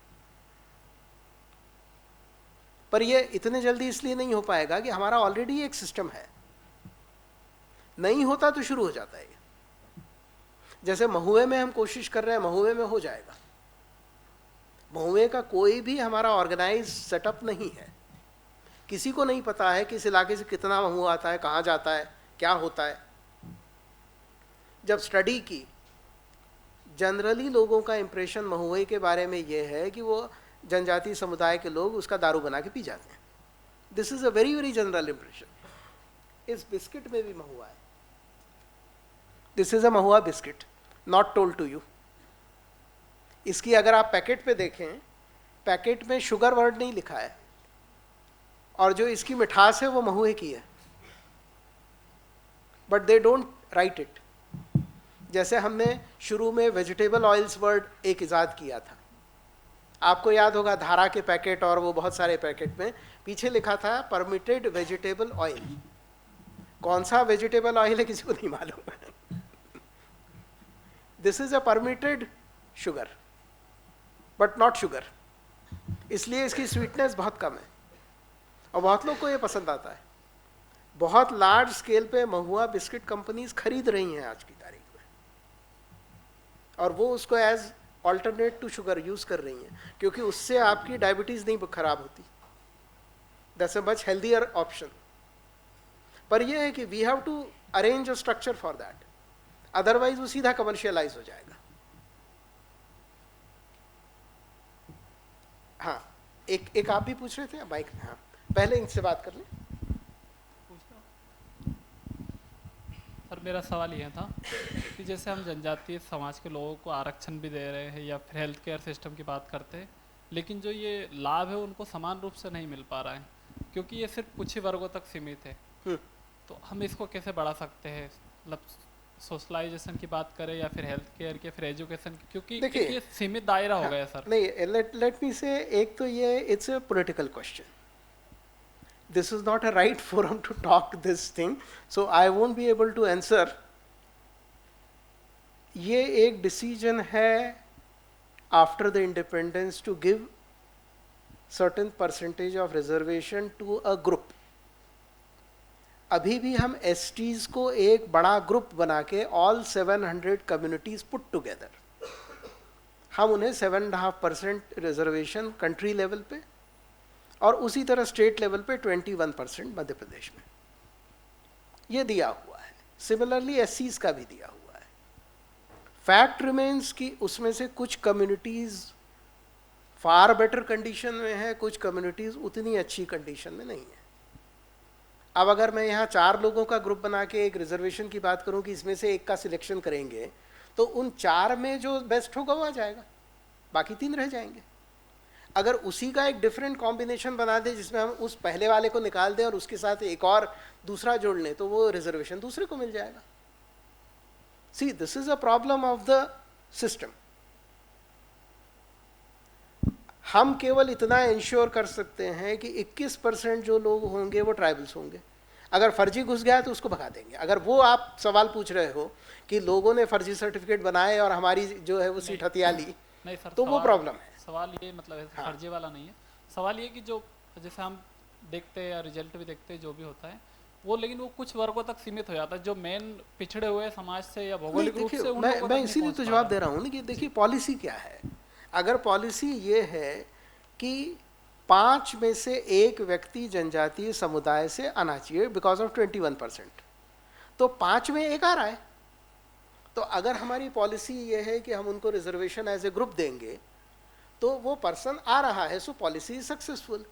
पर ये इतने जल्दी इसलिए नहीं हो पाएगा कि हमारा ऑलरेडी एक सिस्टम है। नहीं होता तो शुरू हो जाता है। जैसे महुए में हम कोशिश कर रहे हैं, महुए में हो जाएगा। महुए का कोई भी हमारा ऑर्गेनाइज सेटअप नहीं है। किसी को नहीं पता है कि इस इलाके से कितना महुआ आता है, कहाँ जाता है, क्या होता है। जब स्टडी की, जनरली लोगों का इंप्रेशन महुए के बारे में ये है कि वो जनजातीय समुदाय के लोग उसका दारू बना के पी जाते हैं। This is a very very general impression. इस बिस्किट में भी महुआ है। This is a mahua biscuit, not told to you. इसकी अगर आप पैकेट पे देखें, पैकेट में शुगर वर्ड नहीं लिखा है, और जो इसकी मिठास है वो महुए की है, but they don't write it. जैसे हमने शुरू में वेजिटेबल ऑयल्स वर्ड एक इजाद किया था, आपको याद होगा, धारा के पैकेट और वो बहुत सारे पैकेट में पीछे लिखा था परमिटेड वेजिटेबल ऑयल। कौन सा वेजिटेबल ऑयल है किसी को नहीं मालूम। This is a permitted sugar but not sugar, इसलिए इसकी स्वीटनेस बहुत कम है और बहुत लोग को ये पसंद आता है। बहुत लार्ज स्केल पे महुआ बिस्किट कंपनीज खरीद रही हैं आज की तारीख में, और वो उसको as alternate to sugar use कर रही हैं, क्योंकि उससे आपकी डायबिटीज नहीं खराब होती। That's a much healthier option. पर यह है कि we have to arrange a structure for that, otherwise वो सीधा कमर्शियलाइज हो जाएगा। हाँ, एक आप भी पूछ रहे थे बाइक में। हाँ, पहले इनसे बात कर लें। सर मेरा सवाल यह था कि जैसे हम जनजातीय समाज के लोगों को आरक्षण भी दे रहे हैं या फिर हेल्थ केयर सिस्टम की बात करते हैं, लेकिन जो ये लाभ है उनको समान रूप से नहीं मिल पा रहा है। क्योंकि ये सिर्फ कुछ ही वर्गों तक सीमित है, तो हम इसको कैसे बढ़ा सकते हैं? मतलब सोशलाइजेशन की बात करें या फिर हेल्थ केयर की, फिर एजुकेशन की, क्योंकि देखिए, ये सीमित दायरा हो गया सर। नहीं, लेट मी से, एक तो ये it's a political question, this is not a right forum to talk this thing, so I won't be able to answer. ये एक डिसीजन है after the independence to give certain percentage of reservation to a group. अभी भी हम एसटीज को एक बड़ा ग्रुप बना के ऑल 700 कम्युनिटीज पुट टुगेदर, हम उन्हें 7.5% रिजर्वेशन कंट्री लेवल पे और उसी तरह स्टेट लेवल पे 21% मध्य प्रदेश में ये दिया हुआ है। सिमिलरली एससीज का भी दिया हुआ है। फैक्ट रिमेन्स कि उसमें से कुछ कम्युनिटीज फार बेटर कंडीशन में है, कुछ कम्युनिटीज उतनी अच्छी कंडीशन में नहीं है। अब अगर मैं यहाँ 4 लोगों का ग्रुप बना के एक रिजर्वेशन की बात करूँ कि इसमें से एक का सिलेक्शन करेंगे, तो उन 4 में जो बेस्ट होगा वो आ जाएगा, बाकी 3 रह जाएंगे। अगर उसी का एक डिफरेंट कॉम्बिनेशन बना दे जिसमें हम उस पहले वाले को निकाल दें और उसके साथ एक और दूसरा जोड़ लें, तो वो रिजर्वेशन दूसरे को मिल जाएगा। See, this is a problem of the system. हम केवल इतना इंश्योर कर सकते हैं कि 21% जो लोग होंगे वो ट्राइबल्स होंगे। अगर फर्जी घुस गया तो उसको भगा देंगे। अगर वो आप सवाल पूछ रहे हो कि लोगों ने फर्जी सर्टिफिकेट बनाए और हमारी जो है वो सीट हथिया ली, नहीं सर, तो वो प्रॉब्लम है। सवाल ये मतलब है, हाँ। फर्जी वाला नहीं है। सवाल ये कि जो जैसे हम देखते हैं या रिजल्ट भी देखते हैं जो भी होता है वो, लेकिन वो कुछ वर्गों तक सीमित हो जाता है, जो मेन पिछड़े हुए समाज से या भौगोलिक रूप से उन लोगों तक मैं नहीं इसीलिए पहुंच तो पा जवाब रहा। दे रहा हूँ ना कि देखिए पॉलिसी क्या है। अगर पॉलिसी ये है कि 5 में से 1 व्यक्ति जनजातीय समुदाय से आना चाहिए बिकॉज ऑफ 21%, तो 5 में 1 आ रहा है। तो अगर हमारी पॉलिसी ये है कि हम उनको रिजर्वेशन एज ए ग्रुप देंगे तो वो पर्सन आ रहा है, सो पॉलिसी इज सक्सेसफुल।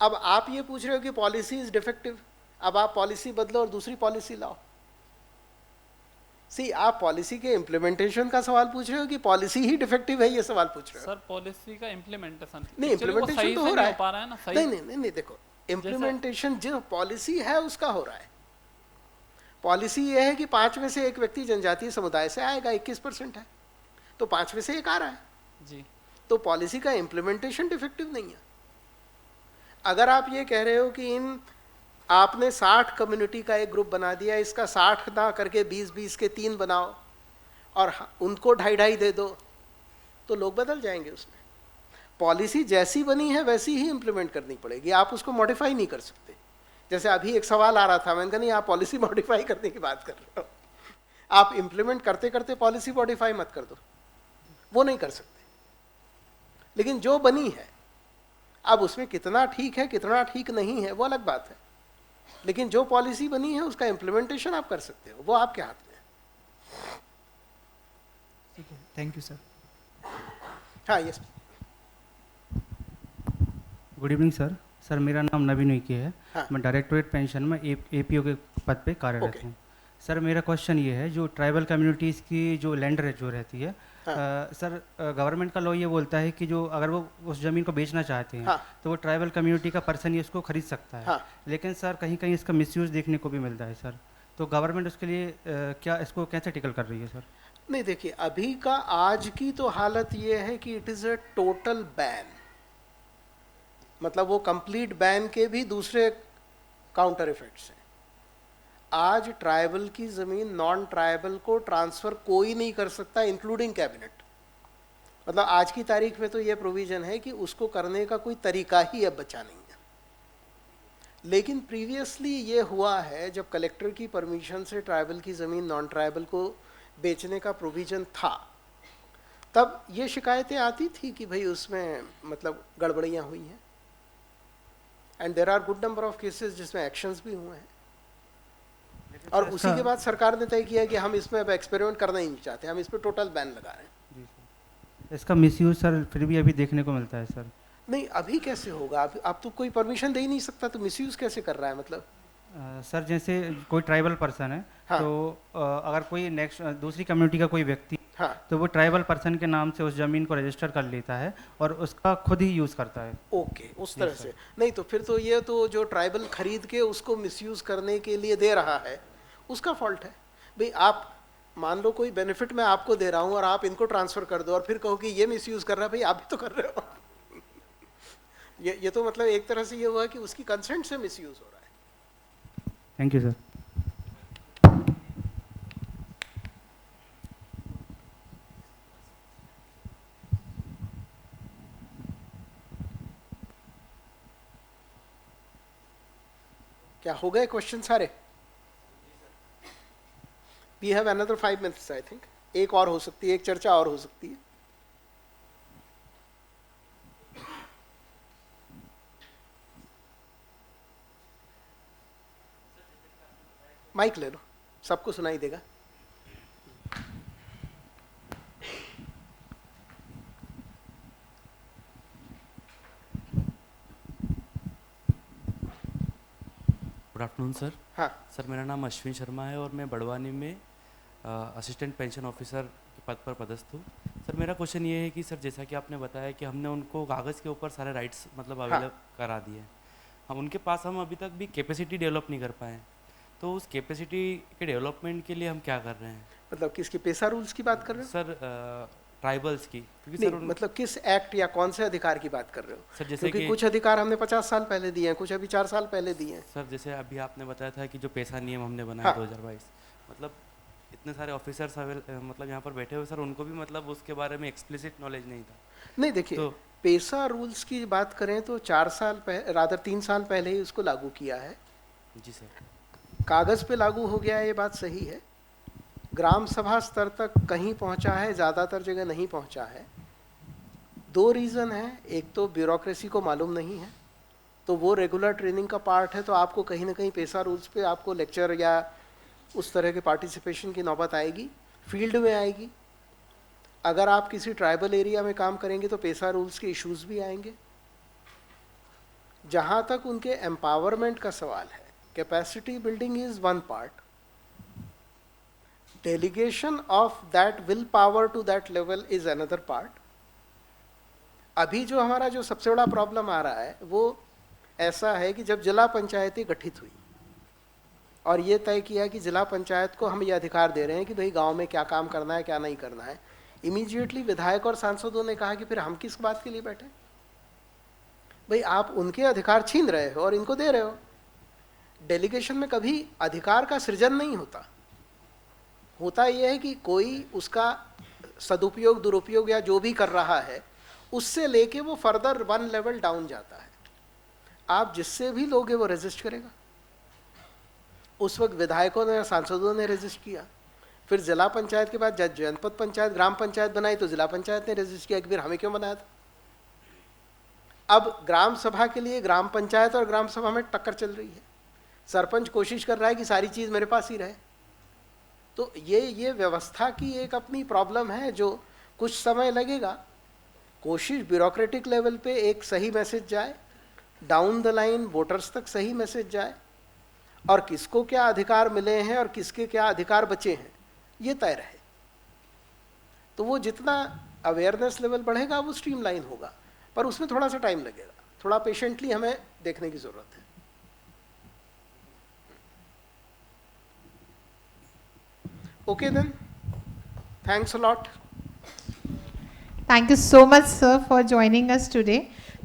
अब आप ये पूछ रहे हो कि पॉलिसी इज डिफेक्टिव, अब आप पॉलिसी बदलो और दूसरी पॉलिसी लाओ। सी, आप पॉलिसी के इम्प्लीमेंटेशन का सवाल पूछ रहे हो कि पॉलिसी ही डिफेक्टिव है, ये सवाल पूछ रहे हो? सर पॉलिसी का इम्प्लीमेंटेशन नहीं, इम्प्लीमेंटेशन तो हो रहा है ना, नहीं नहीं नहीं नहीं, देखो इम्प्लीमेंटेशन जो पॉलिसी है उसका हो रहा है। पॉलिसी ये है कि 5 में से 1 व्यक्ति जनजातीय समुदाय से आएगा, 21% है, तो 5 में से 1 आ रहा है जी। तो पॉलिसी का इम्प्लीमेंटेशन डिफेक्टिव नहीं है। अगर आप ये कह रहे हो कि इन आपने 60 कम्युनिटी का एक ग्रुप बना दिया, इसका 60 ना करके 20-20 के 3 बनाओ और उनको 2.5 दे दो, तो लोग बदल जाएंगे। उसमें पॉलिसी जैसी बनी है वैसी ही इम्प्लीमेंट करनी पड़ेगी, आप उसको मॉडिफाई नहीं कर सकते। जैसे अभी एक सवाल आ रहा था, मैंने कहा नहीं आप पॉलिसी मॉडिफाई करने की बात कर रहे हो, आप इम्प्लीमेंट करते करते पॉलिसी मॉडिफाई मत कर दो, वो नहीं कर सकते। लेकिन जो बनी है अब उसमें कितना ठीक है कितना ठीक नहीं है वो अलग बात है, लेकिन जो पॉलिसी बनी है उसका इम्प्लीमेंटेशन आप कर सकते हो, वो आपके हाथ में है। ठीक है, थैंक यू सर। हाँ, yes. Good evening sir. Sir मेरा नाम नवीन उइके है। हाँ। मैं डायरेक्टरेट पेंशन में एपीओ के पद पे कार्यरत ओके। हूँ। सर मेरा क्वेश्चन ये है, जो ट्राइबल कम्युनिटीज़ की जो लैंड जो रहती है, हाँ। सर गवर्नमेंट का लॉ ये बोलता है कि जो अगर वो उस ज़मीन को बेचना चाहते हैं, हाँ। तो वो ट्राइबल कम्युनिटी का पर्सन ही उसको खरीद सकता है। हाँ। लेकिन सर कहीं कहीं इसका मिसयूज़ देखने को भी मिलता है सर, तो गवर्नमेंट उसके लिए क्या इसको कैसे टिकल कर रही है सर? नहीं, देखिए अभी का आज की तो हालत ये है कि it is a total ban, मतलब वो कंप्लीट बैन के भी दूसरे काउंटर इफेक्ट्स हैं। आज ट्राइबल की ज़मीन नॉन ट्राइबल को ट्रांसफ़र कोई नहीं कर सकता, इंक्लूडिंग कैबिनेट। मतलब आज की तारीख में तो ये प्रोविज़न है कि उसको करने का कोई तरीका ही अब बचा नहीं है। लेकिन प्रीवियसली ये हुआ है, जब कलेक्टर की परमिशन से ट्राइबल की ज़मीन नॉन ट्राइबल को बेचने का प्रोविज़न था, तब ये शिकायतें आती थी कि भाई उसमें मतलब गड़बड़ियाँ हुई हैं, and there are good number of cases जिसमें एक्शंस भी हुए हैं। और उसी के बाद सरकार ने तय किया कि हम इसमें अब एक्सपेरिमेंट करना ही नहीं चाहते, हम इस पर टोटल बैन लगा रहे हैं। जी सर, इसका मिसयूज़ सर फिर भी अभी देखने को मिलता है सर। नहीं, अभी कैसे होगा? आप तो कोई परमिशन दे ही नहीं सकता, तो मिसयूज़ कैसे कर रहा है? मतलब सर जैसे कोई ट्राइबल पर्सन है, हाँ। तो अगर कोई नेक्स्ट दूसरी कम्युनिटी का कोई व्यक्ति हाँ, तो वो ट्राइबल पर्सन के नाम से उस ज़मीन को रजिस्टर कर लेता है और उसका खुद ही यूज़ करता है। ओके, उस तरह से नहीं तो फिर तो ये तो जो ट्राइबल खरीद के उसको मिसयूज करने के लिए दे रहा है उसका फॉल्ट है। भाई आप मान लो कोई बेनिफिट मैं आपको दे रहा हूँ और आप इनको ट्रांसफर कर दो और फिर कहो कि ये मिसयूज कर रहा है, भाई आप भी तो कर रहे हो। ये तो मतलब एक तरह से ये हुआ कि उसकी कंसेंट से मिसयूज हो रहा है। Thank you sir. क्या हो गए क्वेश्चन सारे? We have another 5 minutes I think. एक और हो सकती है, एक चर्चा और हो सकती है। माइक ले लो, सबको सुनाई देगा। Good afternoon sir. हाँ, सर मेरा नाम अश्विन शर्मा है और मैं बड़वानी में असिस्टेंट पेंशन ऑफिसर के पद पर पदस्थ हूँ। सर मेरा क्वेश्चन ये है कि सर जैसा कि आपने बताया कि हमने उनको कागज़ के ऊपर सारे राइट्स मतलब अवेलेबल करा दिए हैं, हम उनके पास हम अभी तक भी कैपेसिटी डेवलप नहीं कर पाए। तो उस कैपेसिटी के डेवलपमेंट के लिए हम क्या कर रहे हैं? मतलब किसकी पेसा रूल्स की बात कर रहे हो? सर ट्राइबल्स की, क्योंकि नहीं, सर मतलब किस एक्ट या कौन से अधिकार की बात कर रहे हो? सर जैसे क्योंकि कि कुछ अधिकार हमने 50 साल पहले दिए हैं, कुछ अभी 4 साल पहले दिए हैं। सर जैसे अभी आपने बताया था कि जो पैसा नियम हमने बनाया हाँ। 2022, मतलब इतने सारे ऑफिसर्स मतलब यहाँ पर बैठे हुए सर, उनको भी मतलब उसके बारे में एक्सप्लिसिट नॉलेज नहीं था। नहीं देखिए, तो पेसा रूल्स की बात करें तो 4 साल पहले, रादर 3 साल पहले ही उसको लागू किया है। जी सर। कागज़ पे लागू हो गया है, ये बात सही है। ग्राम सभा स्तर तक कहीं पहुंचा है, ज़्यादातर जगह नहीं पहुंचा है। 2 रीज़न है, एक तो ब्यूरोक्रेसी को मालूम नहीं है, तो वो रेगुलर ट्रेनिंग का पार्ट है, तो आपको कहीं ना कहीं पेसा रूल्स पे आपको लेक्चर या उस तरह के पार्टिसिपेशन की नौबत आएगी, फील्ड में आएगी। अगर आप किसी ट्राइबल एरिया में काम करेंगे तो पेसा रूल्स के इश्यूज भी आएंगे। जहाँ तक उनके एम्पावरमेंट का सवाल है, capacity building is one part, delegation of that will power to that level is another part. अभी जो हमारा जो सबसे बड़ा प्रॉब्लम आ रहा है वो ऐसा है कि जब जिला पंचायतें गठित हुई और ये तय किया कि जिला पंचायत को हम ये अधिकार दे रहे हैं कि भाई गांव में क्या काम करना है क्या नहीं करना है, इमीडिएटली विधायक और सांसदों ने कहा कि फिर हम किस बात के लिए बैठे? भाई आप उनके अधिकार छीन रहे हो और इनको दे रहे हो। डेलीगेशन में कभी अधिकार का सृजन नहीं होता, होता यह है कि कोई उसका सदुपयोग दुरुपयोग या जो भी कर रहा है उससे लेके वो फर्दर 1 लेवल डाउन जाता है। आप जिससे भी लोगे वो रेजिस्ट करेगा। उस वक्त विधायकों ने सांसदों ने रेजिस्ट किया, फिर जिला पंचायत के बाद जब जनपद पंचायत ग्राम पंचायत बनाई तो जिला पंचायत ने रेजिस्ट किया कि फिर हमें क्यों बनाया था। अब ग्राम सभा के लिए ग्राम पंचायत और ग्राम सभा में टक्कर चल रही है। सरपंच कोशिश कर रहा है कि सारी चीज़ मेरे पास ही रहे। तो ये व्यवस्था की एक अपनी प्रॉब्लम है जो कुछ समय लगेगा। कोशिश ब्यूरोक्रेटिक लेवल पे एक सही मैसेज जाए, डाउन द लाइन वोटर्स तक सही मैसेज जाए, और किसको क्या अधिकार मिले हैं और किसके क्या अधिकार बचे हैं ये तय रहे। तो वो जितना अवेयरनेस लेवल बढ़ेगा वो स्ट्रीमलाइन होगा, पर उसमें थोड़ा सा टाइम लगेगा। थोड़ा पेशेंटली हमें देखने की ज़रूरत है। Okay then, thanks a lot. Thank you so much, sir, for joining us today.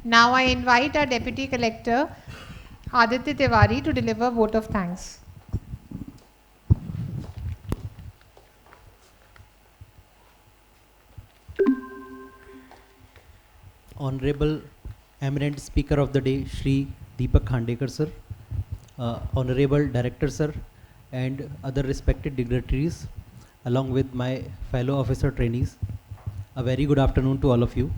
Now I invite our Deputy Collector, Aditya Tiwari, to deliver vote of thanks. Honorable Eminent Speaker of the Day, Shri Deepak Khandekar sir, Honorable Director sir, and other respected dignitaries, along with my fellow officer trainees, a very good afternoon to all of you.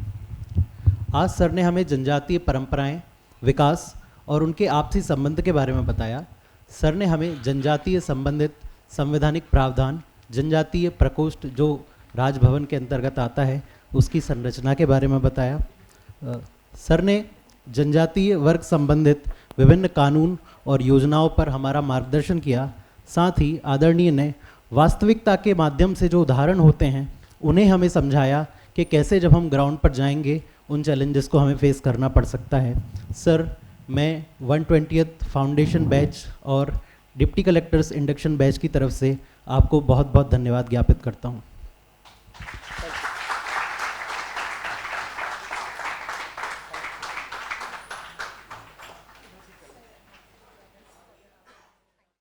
आज सर ने हमें जनजातीय परंपराएं, विकास और उनके आपसी संबंध के बारे में बताया। सर ने हमें जनजातीय संबंधित संवैधानिक प्रावधान, जनजातीय प्रकोष्ठ जो राजभवन के अंतर्गत आता है, उसकी संरचना के बारे में बताया। सर ने जनजातीय वर्ग संबंधित विभिन्न कानून और योजनाओं पर हमारा मार्गदर्शन किया। साथ ही आदरणीय ने वास्तविकता के माध्यम से जो उदाहरण होते हैं उन्हें हमें समझाया कि कैसे जब हम ग्राउंड पर जाएंगे उन चैलेंजेस को हमें फेस करना पड़ सकता है। सर, मैं 120th फाउंडेशन बैच और डिप्टी कलेक्टर्स इंडक्शन बैच की तरफ से आपको बहुत बहुत धन्यवाद ज्ञापित करता हूँ।